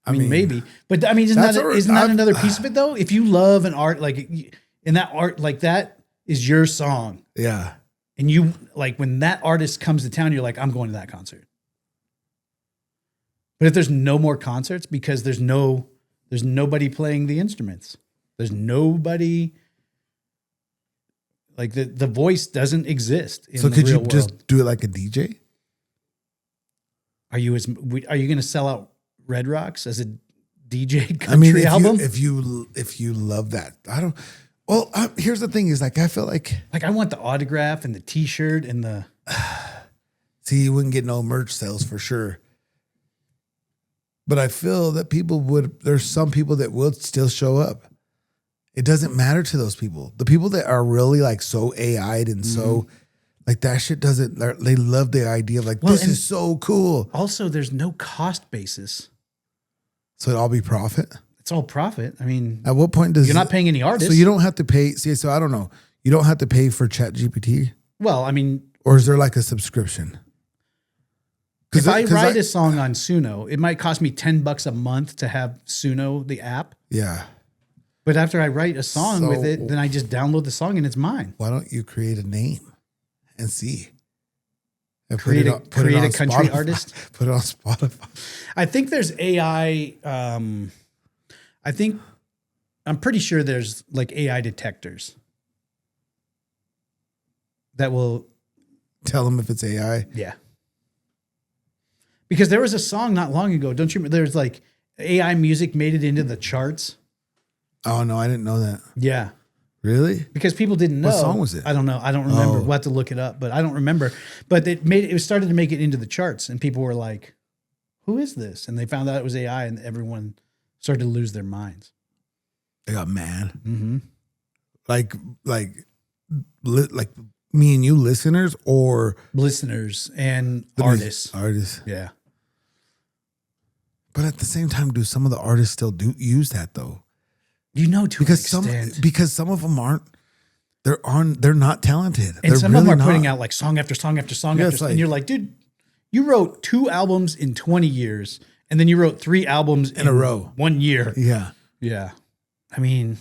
I mean, maybe, but I mean, isn't that another piece of it though? If you love an art, like in that art, like that is your song. Yeah. And you like when that artist comes to town, you're like, I'm going to that concert. But if there's no more concerts because there's nobody playing the instruments. There's nobody, like the voice doesn't exist in So the could real you world. just do it like a DJ? Are you going to sell out Red Rocks as a DJ country I mean, album? if you love that, I don't. Well, here's the thing: is like I feel like I want the autograph and the T-shirt and the. see, you wouldn't get no merch sales for sure. But I feel that people would. There's some people that will still show up. It doesn't matter to those people. The people that are really like so AI'd and so like that shit doesn't. They love the idea of like this is so cool. Also, there's no cost basis. So it'll all be profit. It's all profit. I mean, At what point does you're not paying any artists? So you don't have to pay. See, so I don't know. You don't have to pay for ChatGPT, Well, I mean, or is there like a subscription? if I write a song on Suno, it might cost me $10 a month to have Suno, the app. Yeah. But after I write a song with So- it, then I just download the song and it's mine. Why don't you create a name and see? And Create a country Spotify. artist? Put it on Spotify. I think there's AI. I'm pretty sure there's like AI detectors that will. Tell them if it's AI. Yeah. Because there was a song not long ago. Don't you remember? There's like AI music made it into the charts. Oh no, I didn't know that. Yeah. Really? Because people didn't know. What song was it? I don't know. I don't remember. Oh. We'll have to look it up, but I don't remember. But it started to make it into the charts, and people were like, "Who is this?" And they found out it was AI, and everyone started to lose their minds. They got mad. Mm-hmm. Like me and you listeners or Listeners and the artists. Artists. Yeah. But at the same time, do some of the artists still do use that though? You know, to Because an extent. because some of them aren't. They're not talented. And they're some really of them are putting not. out like song after song after song Yeah, after it's song. like- And you're like, dude, you wrote 2 albums in 20 years, and then you wrote 3 albums in a row. 1 year. Yeah. Yeah. I mean,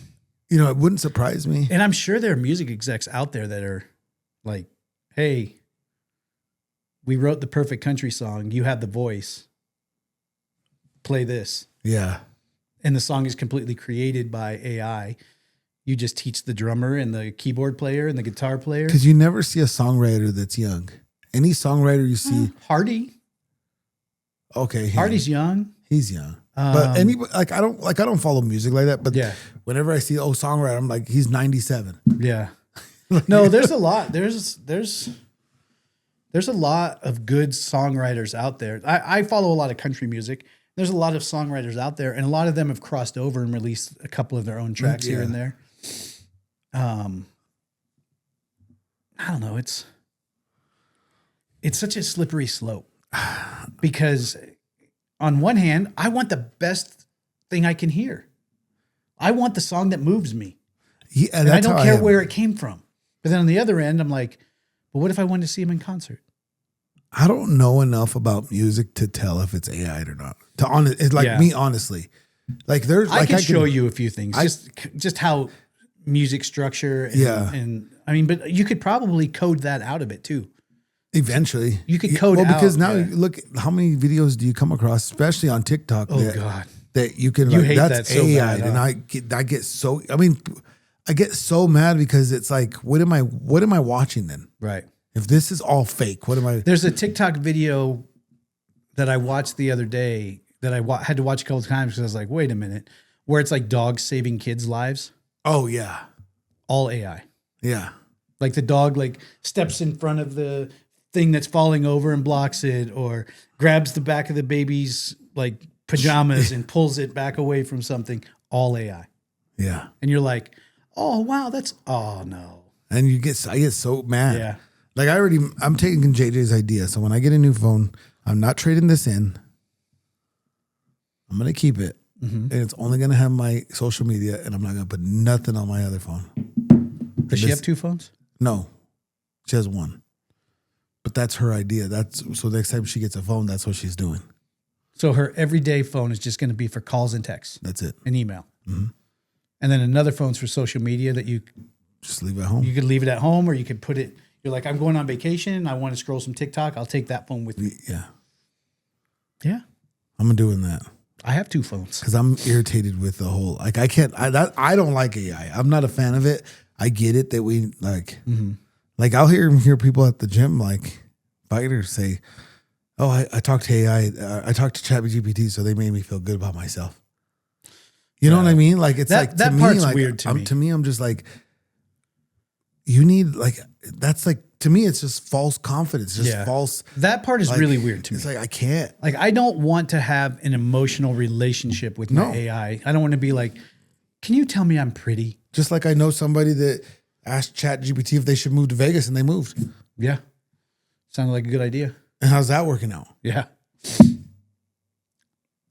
You know, it wouldn't surprise me. and I'm sure there are music execs out there that are like, hey, we wrote the perfect country song. You have the voice. Play this. Yeah. And the song is completely created by AI. You just teach the drummer and the keyboard player and the guitar player. Because you never see a songwriter that's young. Any songwriter you see, Hardy. okay, him. Hardy's young. He's young. But anybody I don't follow music like that. But Yeah. whenever I see songwriter, I'm like, he's 97. Yeah. No, there's a lot. There's a lot of good songwriters out there. I follow a lot of country music. There's a lot of songwriters out there, and a lot of them have crossed over and released a couple of their own tracks here Yeah. and there. I don't know. It's such a slippery slope because on one hand, I want the best thing I can hear. I want the song that moves me. Yeah, And I that's don't how care am. where it came from. But then on the other end, I'm like, but what if I wanted to see him in concert? I don't know enough about music to tell if it's AI or not. It's like Yeah. me, honestly. Like there's I like can show you a few things, I- just how music structure. And, Yeah. and I mean, but you could probably code that out of it too. eventually. You could code well because out, now yeah. you look how many videos do you come across, especially on TikTok. Oh that, God. that you can You like hate that's that so AI, bad, and huh? I get so. I mean, I get so mad because it's like, what am I watching then? Right. If this is all fake, what am I? There's a TikTok video that I watched the other day that I had to watch a couple of times because I was like, wait a minute, where it's like dogs saving kids' lives, Oh yeah, all AI. yeah. Like the dog like steps in front of the thing that's falling over and blocks it, or grabs the back of the baby's like pajamas and pulls it back away from something. All AI. Yeah. And you're like, oh wow, oh no. And I get so mad. Yeah. Like I'm taking JJ's idea. So when I get a new phone, I'm not trading this in. I'm going to keep it. Mm-hmm. And it's only going to have my social media, and I'm not going to put nothing on my other phone. Does she have 2 phones? No, she has one. But that's her idea. So next time she gets a phone, that's what she's doing. So her everyday phone is just going to be for calls and texts That's it. and email. Mm-hmm. And then another phone's for social media that you Just leave it at home. could leave it at home, or you could put it, you're like, I'm going on vacation. I want to scroll some TikTok. I'll take that phone with me. Yeah. Yeah. I'm doing that. I have 2 phones. Because I'm irritated with the whole, like, I don't like AI. I'm not a fan of it. I get it that we like I'll hear people at the gym, like fighters say, oh, I talked to AI. I talked to ChatGPT, so they made me feel good about myself. You know what I mean? Like, it's that to part's me, like, weird to me. To me, I'm just like, you need, like, that's like, to me, it's just false confidence. Just false. That part is like, really weird to me. It's like, I can't. Like, I don't want to have an emotional relationship with my AI. I don't want to be like, can you tell me I'm pretty? Just like I know somebody that asked ChatGPT if they should move to Vegas and they moved. Yeah. Sounded like a good idea. And how's that working out? Yeah.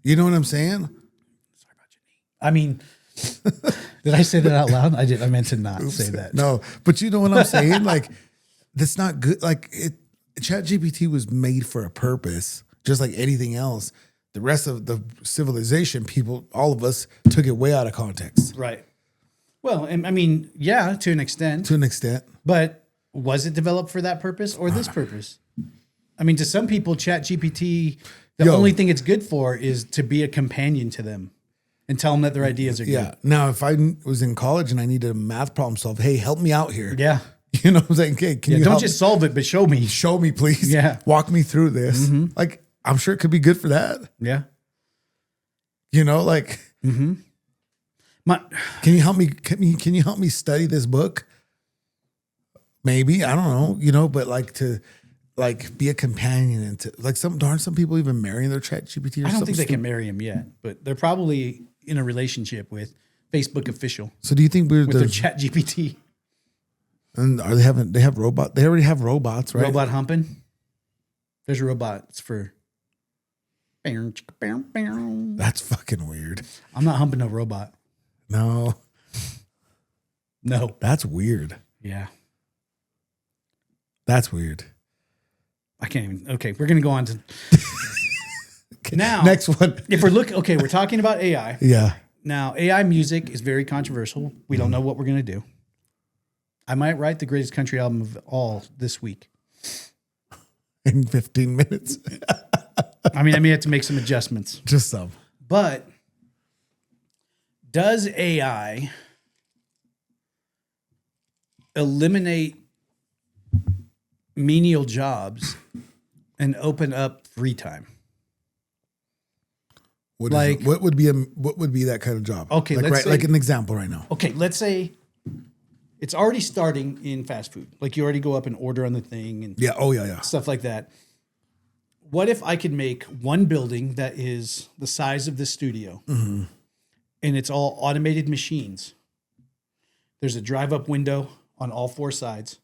You know what I'm saying? Sorry about your knee. I mean, did I say that out loud? I did. I meant to not say that. No, but you know what I'm saying? Like, that's not good. Like, ChatGPT was made for a purpose, just like anything else. The rest of the civilization, people, all of us, took it way out of context. Right. Well, and I mean, yeah, to an extent. To an extent. But was it developed for that purpose or this purpose? I mean, to some people, ChatGPT, the only thing it's good for is to be a companion to them and tell them that their ideas are good. Yeah. Now, if I was in college and I needed a math problem solved, hey, help me out here. Yeah. You know what I'm saying? Okay, can you don't help just solve it, but show me. Show me, please. Yeah. Walk me through this. Like, I'm sure it could be good for that. Yeah. You know, like, My, can you help me? Can you help me study this book? Maybe, I don't know, you know, but like to like be a companion and to like some people even marrying their ChatGPT or I don't something. think they can marry him yet, but they're probably in a relationship with Facebook official So do you think with their ChatGPT. And are they have robot? They already have robots, right? Robot humping. There's robots for. I'm That's fucking weird. not humping no robot. No, No. that's weird. Yeah. That's weird. I can't even. Okay, we're gonna go on to now. Next one. If we're looking, okay, we're talking about AI. Yeah. Now, AI music is very controversial. We don't know what we're gonna do. I might write the greatest country album of all this week. In 15 minutes. I mean, I may have to make some adjustments. Just some. But does AI eliminate menial jobs and open up free time? What Like- what would be that kind of job? Okay, like, let's right, say- like an example right now. Okay, let's say it's already starting in fast food. Like you already go up and order on the thing and Yeah. Oh yeah. stuff like that. What if I could make one building that is the size of the studio and it's all automated machines? There's a drive-up window on all 4 sides.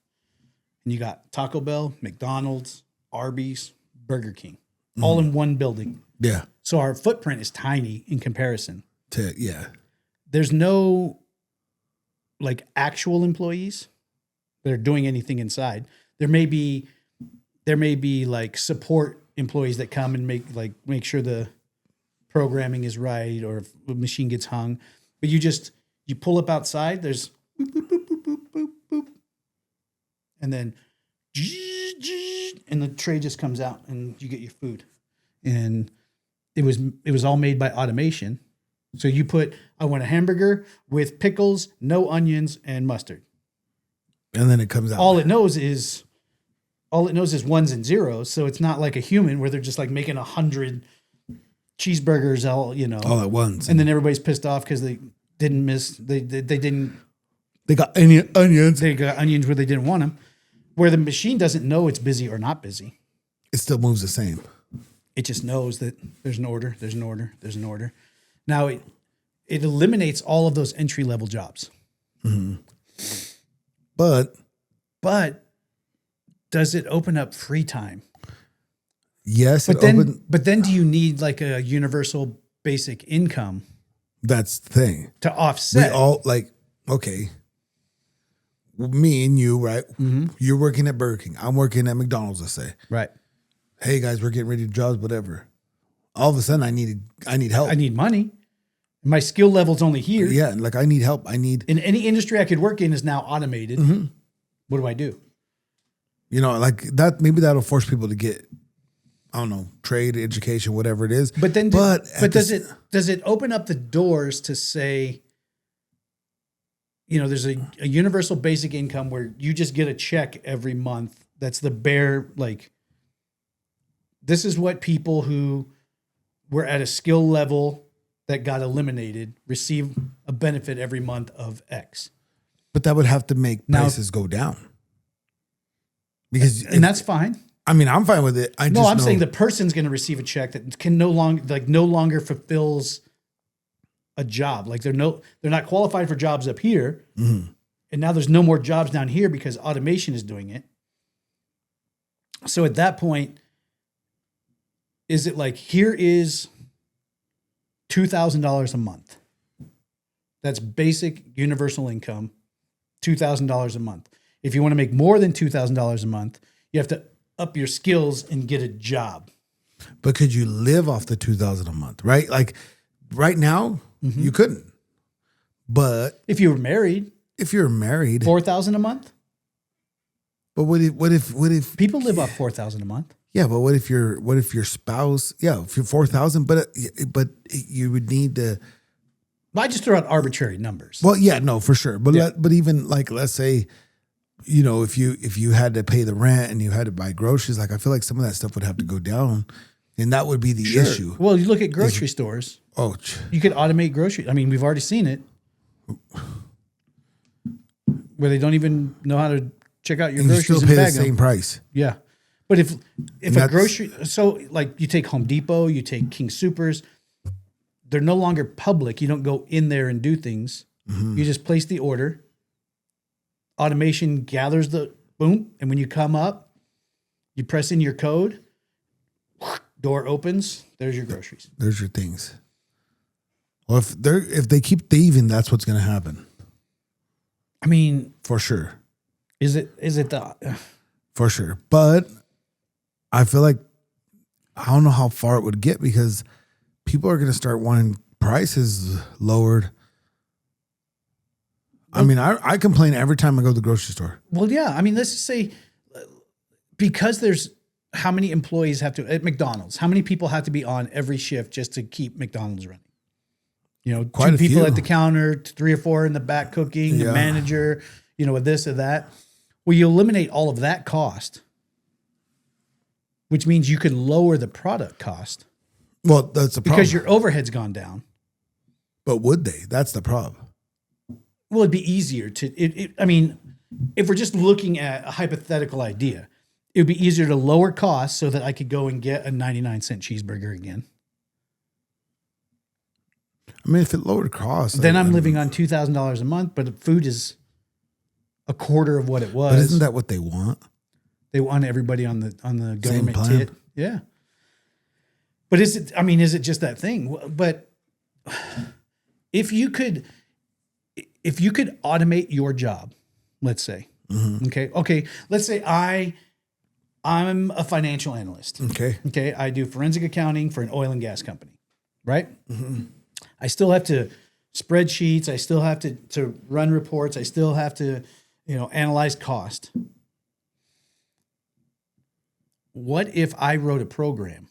And you got Taco Bell, McDonald's, Arby's, Burger King, all in one building. Yeah. So our footprint is tiny in comparison. Yeah. There's no like actual employees that are doing anything inside. There may be like support employees that come and make sure the programming is right or if the machine gets hung. But you pull up outside, there's boop, boop, boop, boop, boop, boop, boop. And then and the tray just comes out and you get your food. And it was all made by automation. So you put, I want a hamburger with pickles, no onions, and mustard. And then it comes out. All it knows is ones and zeros. So it's not like a human where they're just like making 100 cheeseburgers all at once. and then everybody's pissed off because they didn't miss they didn't They got onions. they got onions where they didn't want them. Where the machine doesn't know it's busy or not busy. It still moves the same. It just knows that there's an order, there's an order, there's an order. Now it eliminates all of those entry level jobs. But does it open up free time? yes, But then do you need like a universal basic income that's the thing. to We offset? all like, okay, me and you, right? You're working at Burger King. I'm working at McDonald's, let's say. Right. Hey guys, we're getting ready to jobs, whatever. All of a sudden I need help. I need money. My skill level's only here. Yeah, like I need help. In any industry I could work in is now automated. What do I do? You know, like that, maybe that'll force people to get I don't know, trade, education, whatever it is. But then, but does it open up the doors to say, there's a universal basic income where you just get a check every month. That's the bare, like, this is what people who were at a skill level that got eliminated receive a benefit every month of X. But that would have to make prices go down. Because that's fine. I mean, I'm fine with it. I'm saying the person's going to receive a check that can no longer fulfills a job. Like they're not qualified for jobs up here. Mm-hmm. And now there's no more jobs down here because automation is doing it. So at that point, is it like, here is $2,000 a month? That's basic universal income, $2,000 a month. If you want to make more than $2,000 a month, you have to up your skills and get a job. But could you live off the $2,000 a month, right? Like right now, you couldn't. But if you were married, $4,000 a month. But what if people live off $4,000 a month? Yeah, but what if your spouse? Yeah, if you're 4,000, but you would need to. Well, I just throw out arbitrary numbers. Well, yeah, no, for sure. But but even like, let's say, if you had to pay the rent and you had to buy groceries, like I feel like some of that stuff would have to go down, and that would be the issue. Well, you look at grocery stores. Oh, you could automate grocery. I mean, we've already seen it, where they don't even know how to check out your groceries you still and pay the bag them. same price. Yeah, but if a grocery, so like you take Home Depot, you take King Supers, they're no longer public. You don't go in there and do things. Mm-hmm. You just place the order. Automation gathers the boom, and when you come up, you press in your code, door opens, there's your groceries. There's your things. Well, if they keep thieving, that's what's going to happen. I mean, for sure. Is it the for sure? But I feel like I don't know how far it would get because people are going to start wanting prices lowered. I mean, I complain every time I go to the grocery store. Well, yeah. I mean, let's just say because there's how many employees have to at McDonald's, how many people have to be on every shift just to keep McDonald's running? Quite 2 people few. at the counter, 3 or 4 in the back cooking, a manager, with this or that. Well, you eliminate all of that cost, which means you could lower the product cost. Well, that's the problem. Because your overhead's gone down. But would they? That's the problem. Well, it'd be easier to, I mean, if we're just looking at a hypothetical idea, it would be easier to lower costs so that I could go and get a 99-cent cheeseburger again. I mean, if it lowered costs. Then I'm living on $2,000 a month, but food is a quarter of what it was. But isn't that what they want? They want everybody on the government tit. Yeah. But is it just that thing? But if you could automate your job, let's say, okay, let's say I'm a financial analyst. Okay, I do forensic accounting for an oil and gas company, right? Mm-hmm. I still have to spreadsheets. I still have to run reports. I still have to, analyze cost. What if I wrote a program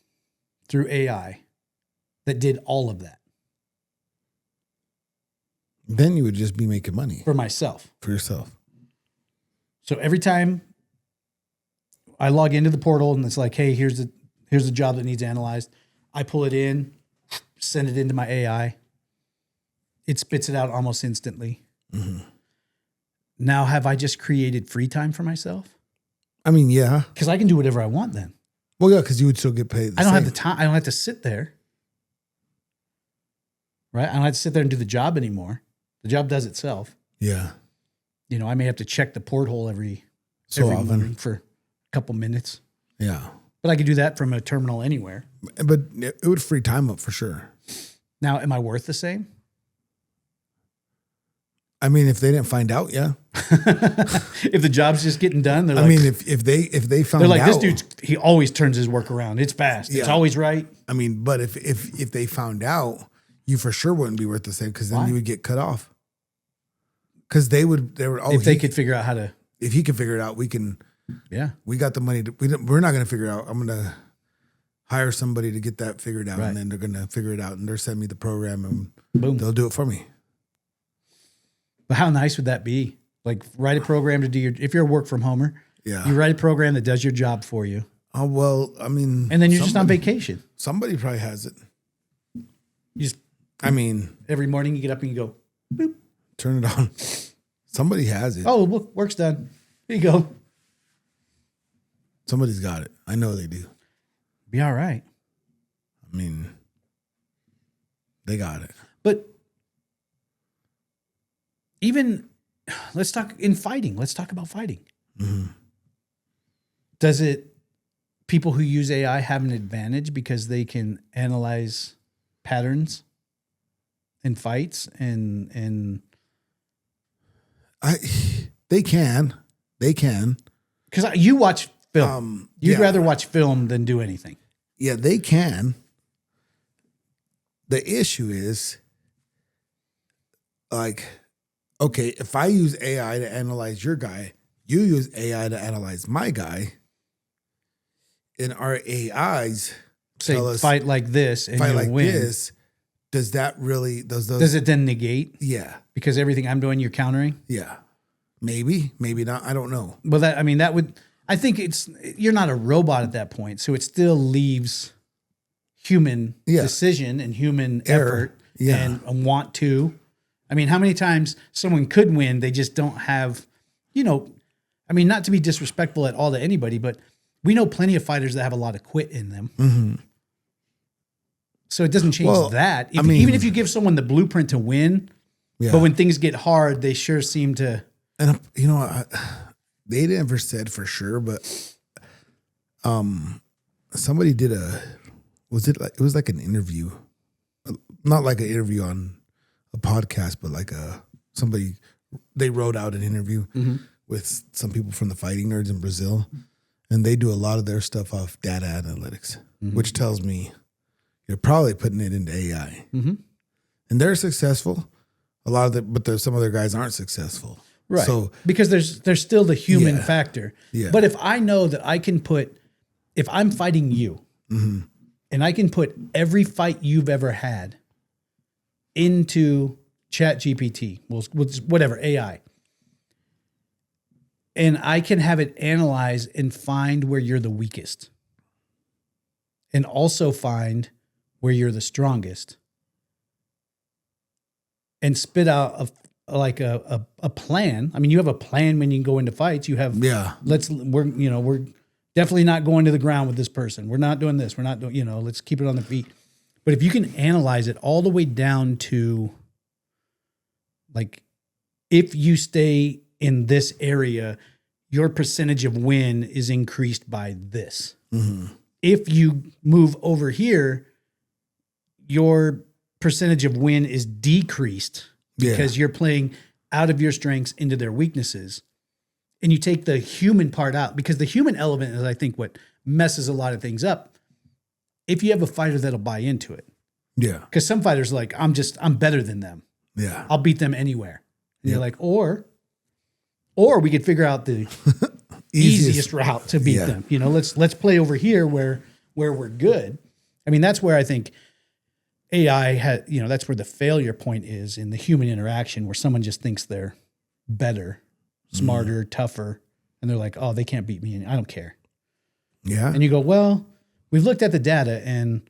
through AI that did all of that? Then you would just be making money. For myself. For yourself. So every time I log into the portal and it's like, hey, here's the job that needs analyzed. I pull it in, send it into my AI. It spits it out almost instantly. Mm-hmm. Now, have I just created free time for myself? I mean, yeah. Because I can do whatever I want then. Well, yeah, because you would still get paid the I don't same. have the time. I don't have to sit there. Right? I don't have to sit there and do the job anymore. The job does itself. Yeah. I may have to check the porthole every often morning for a couple minutes. Yeah. But I could do that from a terminal anywhere. But it would free time up for sure. Now, am I worth the same? I mean, if they didn't find out, yeah. If the job's just getting done, they're like. I mean, if they found out, they're like, this dude, he always turns his work around. It's fast. Yeah. It's always right. I mean, but if they found out, you for sure wouldn't be worth the same because then you would get cut off. Because they would. If they could figure out how to. If he can figure it out, we can. Yeah. We got the money. We're not going to figure out. I'm going to. hire somebody to get that figured out, Right. and then they're gonna figure it out, and they're sending me the program, and Boom. they'll do it for me. But how nice would that be? Like write a program to do if you're a work from homer, Yeah. you write a program that does your job for you. Oh well, I mean, And then you're just on vacation. Somebody probably has it. You just, I mean, every morning you get up and you go, boop. turn it on. Somebody has it. Oh, look, work's done. Here you go. Somebody's got it. I know they do. Be all right. I mean, they got it. But even let's talk in fighting. Let's talk about fighting. Does it people who use AI have an advantage because they can analyze patterns in fights and They can. because you watch film, you'd yeah. rather watch film than do anything. Yeah, they can. The issue is, like, okay, if I use AI to analyze your guy, you use AI to analyze my guy, and our AIs Say tell us fight like this and fight you'll like win. this. Does that really does those? Does it then negate Yeah, because everything I'm doing you're countering? yeah. Maybe not. I don't know. Well, that would. I think you're not a robot at that point, so it still leaves human Yeah. decision and human Error. effort Yeah. and a want to. I mean, how many times someone could win, they just don't have, I mean, not to be disrespectful at all to anybody, but we know plenty of fighters that have a lot of quit in them. Mm-hmm. So it doesn't change Well, that. I mean- Even if you give someone the blueprint to win, Yeah. but when things get hard, they sure seem to. And they never said for sure, but somebody did it was like an interview, not like an interview on a podcast, but like somebody, they wrote out an interview with some people from the Fighting Nerds in Brazil, and they do a lot of their stuff off data analytics, which tells me you're probably putting it into AI, and they're successful. A lot of but some other guys aren't successful. Right. So because there's still the human Yeah. factor. Yeah. But if I know that I can if I'm fighting you and I can put every fight you've ever had into ChatGPT, whatever, AI, and I can have it analyze and find where you're the weakest and also find where you're the strongest and spit out a plan. I mean, you have a plan when you go into fights. You have yeah, we're definitely not going to the ground with this person. We're not doing this. We're not doing, let's keep it on the feet. But if you can analyze it all the way down to like if you stay in this area, your percentage of win is increased by this. If you move over here, your percentage of win is decreased because you're playing out of your strengths into their weaknesses. And you take the human part out because the human element is, I think, what messes a lot of things up. If you have a fighter that'll buy into it, yeah, because some fighters are like, I'm better than them. yeah. I'll beat them anywhere. And you're like, or we could figure out the easiest route to beat them. Let's play over here where we're good. I mean, that's where I think AI has, that's where the failure point is in the human interaction, where someone just thinks they're better, smarter, tougher, and they're like, oh, they can't beat me. I don't care. Yeah. And you go, well, we've looked at the data and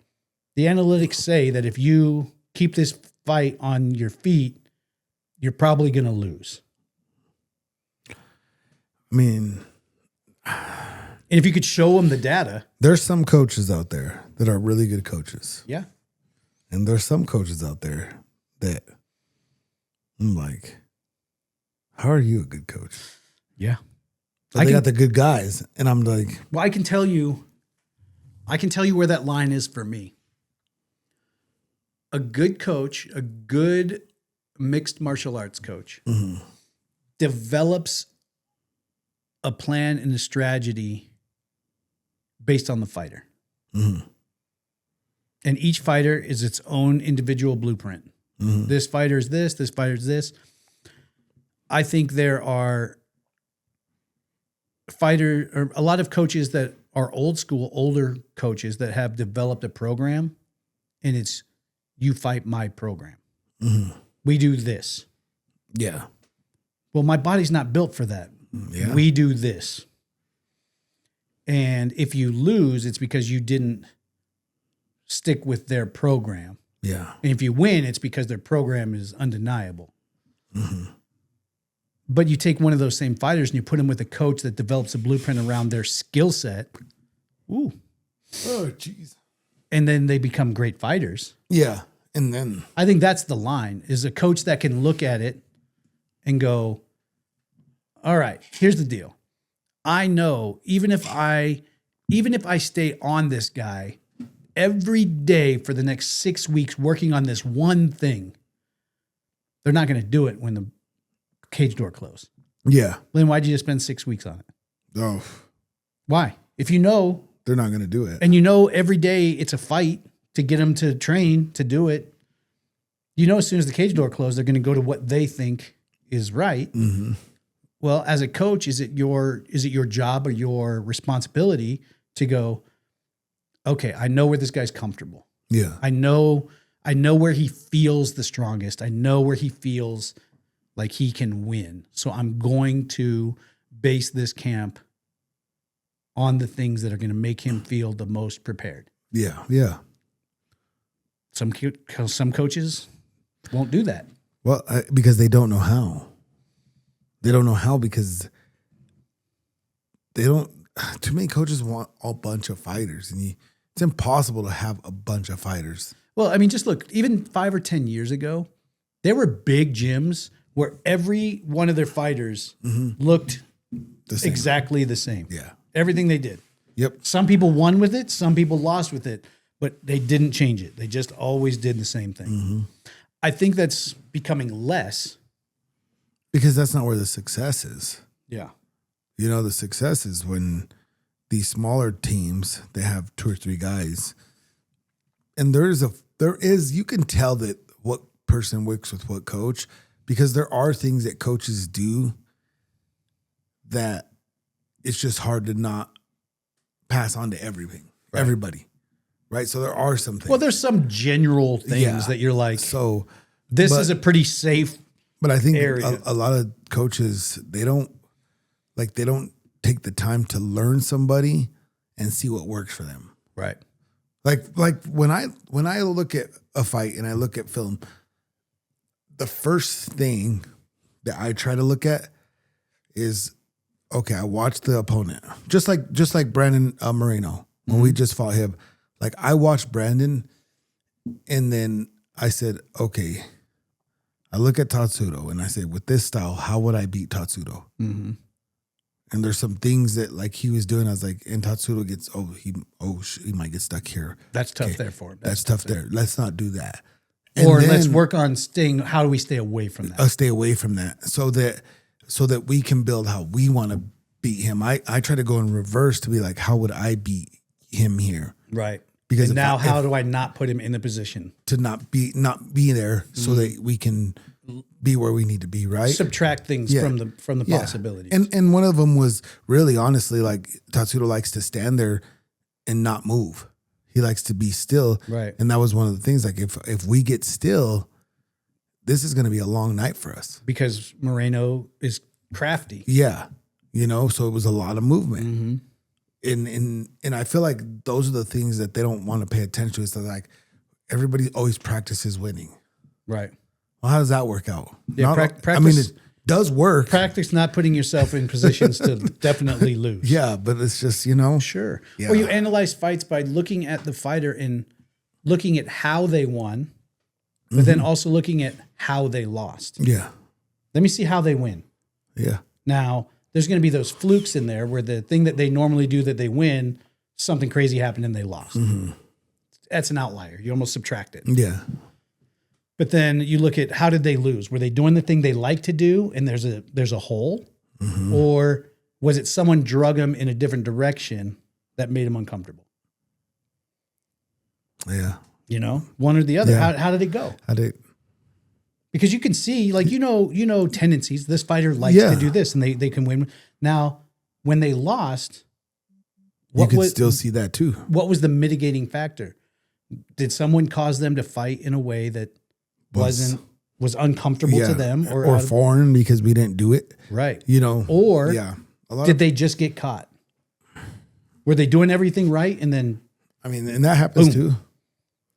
the analytics say that if you keep this fight on your feet, you're probably going to lose. I mean, And if you could show them the data. there's some coaches out there that are really good coaches. Yeah. And there's some coaches out there that I'm like, how are you a good coach? Yeah. But they got the good guys. And I'm like, Well, I can tell you where that line is for me. A good coach, a good mixed martial arts coach develops a plan and a strategy based on the fighter. And each fighter is its own individual blueprint. This fighter is this fighter is this. I think there are a lot of coaches that are old school, older coaches that have developed a program, and it's you fight my program. We do this. Yeah. Well, my body's not built for that. Yeah. We do this. And if you lose, it's because you didn't stick with their program. Yeah. And if you win, it's because their program is undeniable. But you take one of those same fighters and you put them with a coach that develops a blueprint around their skill set. Ooh. Oh, jeez. And then they become great fighters. Yeah. And then I think that's the line, is a coach that can look at it and go, all right, here's the deal. I know even if I stay on this guy every day for the next 6 weeks working on this one thing, they're not going to do it when the cage door closed. yeah. Then why'd you just spend 6 weeks on it? Oh, Why? If you know, they're not going to do it. and you know every day it's a fight to get them to train to do it, you know as soon as the cage door closed, they're going to go to what they think is right. Well, as a coach, is it your job or your responsibility to go, okay, I know where this guy's comfortable. Yeah. I know where he feels the strongest. I know where he feels like he can win. So I'm going to base this camp on the things that are going to make him feel the most prepared. Yeah. Yeah. Some coaches won't do that. Well, because they don't know how. They don't know how because they don't. Too many coaches want a bunch of fighters, and it's impossible to have a bunch of fighters. Well, I mean, just look, even 5 or 10 years ago, there were big gyms where every one of their fighters looked The same. exactly the same. Yeah. Everything they did. Yep. Some people won with it, some people lost with it, but they didn't change it. They just always did the same thing. I think that's becoming less. Because that's not where the success is. Yeah. You know, the success is when these smaller teams, they have 2 or 3 guys. And there is, you can tell that what person works with what coach, because there are things that coaches do that it's just hard to not pass on to everybody. Right. So there are some things. Well, there's some general things Yeah. that you're like, So, this but- is a pretty safe. but I think area. a lot of coaches, they don't take the time to learn somebody and see what works for them. Right. Like when I look at a fight and I look at film, the first thing that I try to look at is, okay, I watched the opponent. Just like Brandon Moreno, when we just fought him. Like I watched Brandon and then I said, okay, I look at Tatsudo and I say, with this style, how would I beat Tatsudo? And there's some things that like he was doing. I was like, and Tatsudo gets, he might get stuck here. That's tough Okay, there for him. That's tough there. Let's not do that. Or And let's then, work on how do we stay away from that? stay away from that so that we can build how we want to beat him. I try to go in reverse to be like, how would I beat him here? Right. Because And if now I- how do I not put him in the position? To not be there so that we can be where we need to be, right? Subtract things Yeah. from the Yeah. possibilities. And one of them was really honestly like Tatsudo likes to stand there and not move. He likes to be still. Right. And that was one of the things, like if we get still, this is going to be a long night for us. because Moreno is crafty. Yeah. You know, so it was a lot of movement. And I feel like those are the things that they don't want to pay attention to. It's like everybody always practices winning. Right. Well, how does that work out? Yeah, I mean, practice- it does work. Practice not putting yourself in positions to definitely lose. Yeah, but it's just, you know. Sure. Yeah. Or you analyze fights by looking at the fighter and looking at how they won, but then also looking at how they lost. Yeah. Let me see how they win. Yeah. Now, there's going to be those flukes in there where the thing that they normally do that they win, something crazy happened and they lost. That's an outlier. You almost subtract it. Yeah. But then you look at how did they lose? Were they doing the thing they like to do and there's a hole? Or was it someone drug them in a different direction that made them uncomfortable? Yeah. You know, one or the other. Yeah. How did it go? I did. Because you can see, like, you know tendencies. This fighter likes Yeah. to do this and they can win. Now, when they lost, You could still see that too. What was the mitigating factor? Did someone cause them to fight in a way that was uncomfortable to them, or foreign because we didn't do it? Right. You know, or did they just get caught? Were they doing everything right and then? I mean, and that happens too.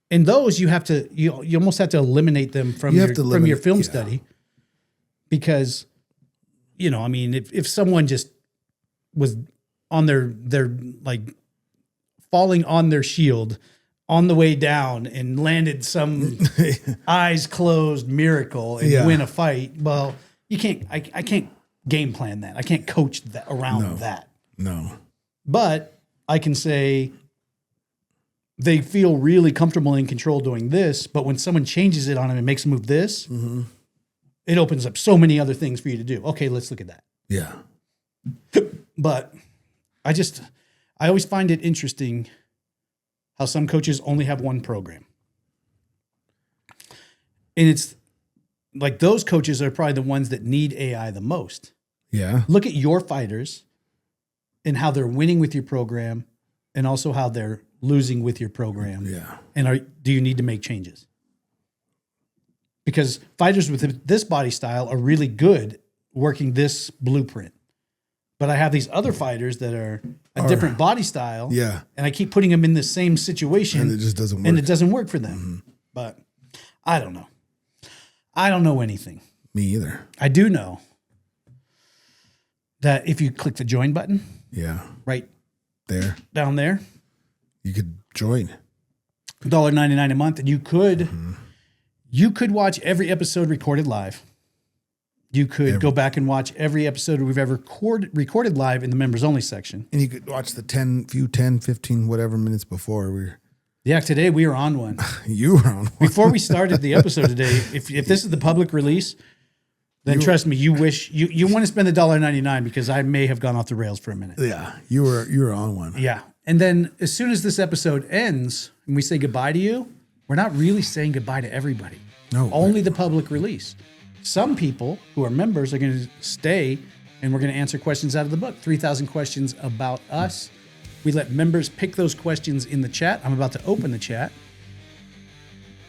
In those, you have to you almost have to eliminate them from your film study, because, you know, I mean, if someone just was on their like falling on their shield on the way down and landed some eyes closed miracle and win a fight, well, you can't. I can't game plan that. I can't coach that around that. No, but I can say they feel really comfortable in control doing this, but when someone changes it on them and makes them move this, it opens up so many other things for you to do. Okay, let's look at that. Yeah. But I always find it interesting how some coaches only have one program. And it's like those coaches are probably the ones that need AI the most. Yeah. Look at your fighters and how they're winning with your program and also how they're losing with your program. Yeah. And do you need to make changes? Because fighters with this body style are really good working this blueprint. But I have these other fighters that are a different body style. Yeah. And I keep putting them in the same situation. And it just doesn't work. And it doesn't work for them. But I don't know. I don't know anything. Me either. I do know that if you click the join button. Yeah. Right there. Down there. You could join. $1.99 a month. And you could watch every episode recorded live. You could go back and watch every episode we've ever recorded live in the members only section. And you could watch the 10, 15, whatever minutes before. Today we were on one. You were on one. Before we started the episode today, if this is the public release, then trust me, you wish you want to spend the $1.99 because I may have gone off the rails for a minute. Yeah, you were on one. Yeah. And then as soon as this episode ends and we say goodbye to you, we're not really saying goodbye to everybody. No. Only the public release. Some people who are members are going to stay and we're going to answer questions out of the book. 3,000 questions about us. We let members pick those questions in the chat. I'm about to open the chat.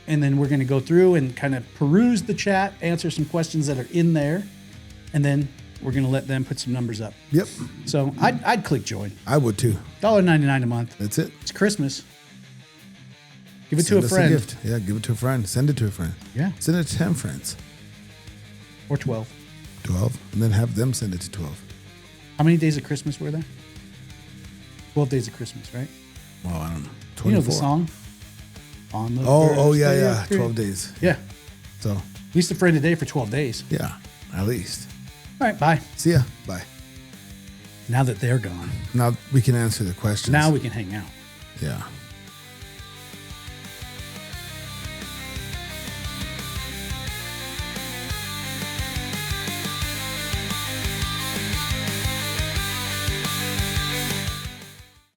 And then we're going to go through and kind of peruse the chat, answer some questions that are in there. And then we're going to let them put some numbers up. Yep. So I'd click join. I would too. $1.99 a month. That's it. It's Christmas. Give it Send to a us friend. gift. Yeah, give it to a friend. Send it to a friend. Yeah. Send it to 10 friends. Or 12. 12. And then have them send it to 12. How many days of Christmas were there? 12 days of Christmas, right? Well, I don't know. 24. You know the song? On the yeah. 12 days. Yeah. So. At least a friend a day for 12 days. Yeah, at least. All right, bye. See ya. Bye. Now that they're gone. Now we can answer the questions. Now we can hang out. Yeah.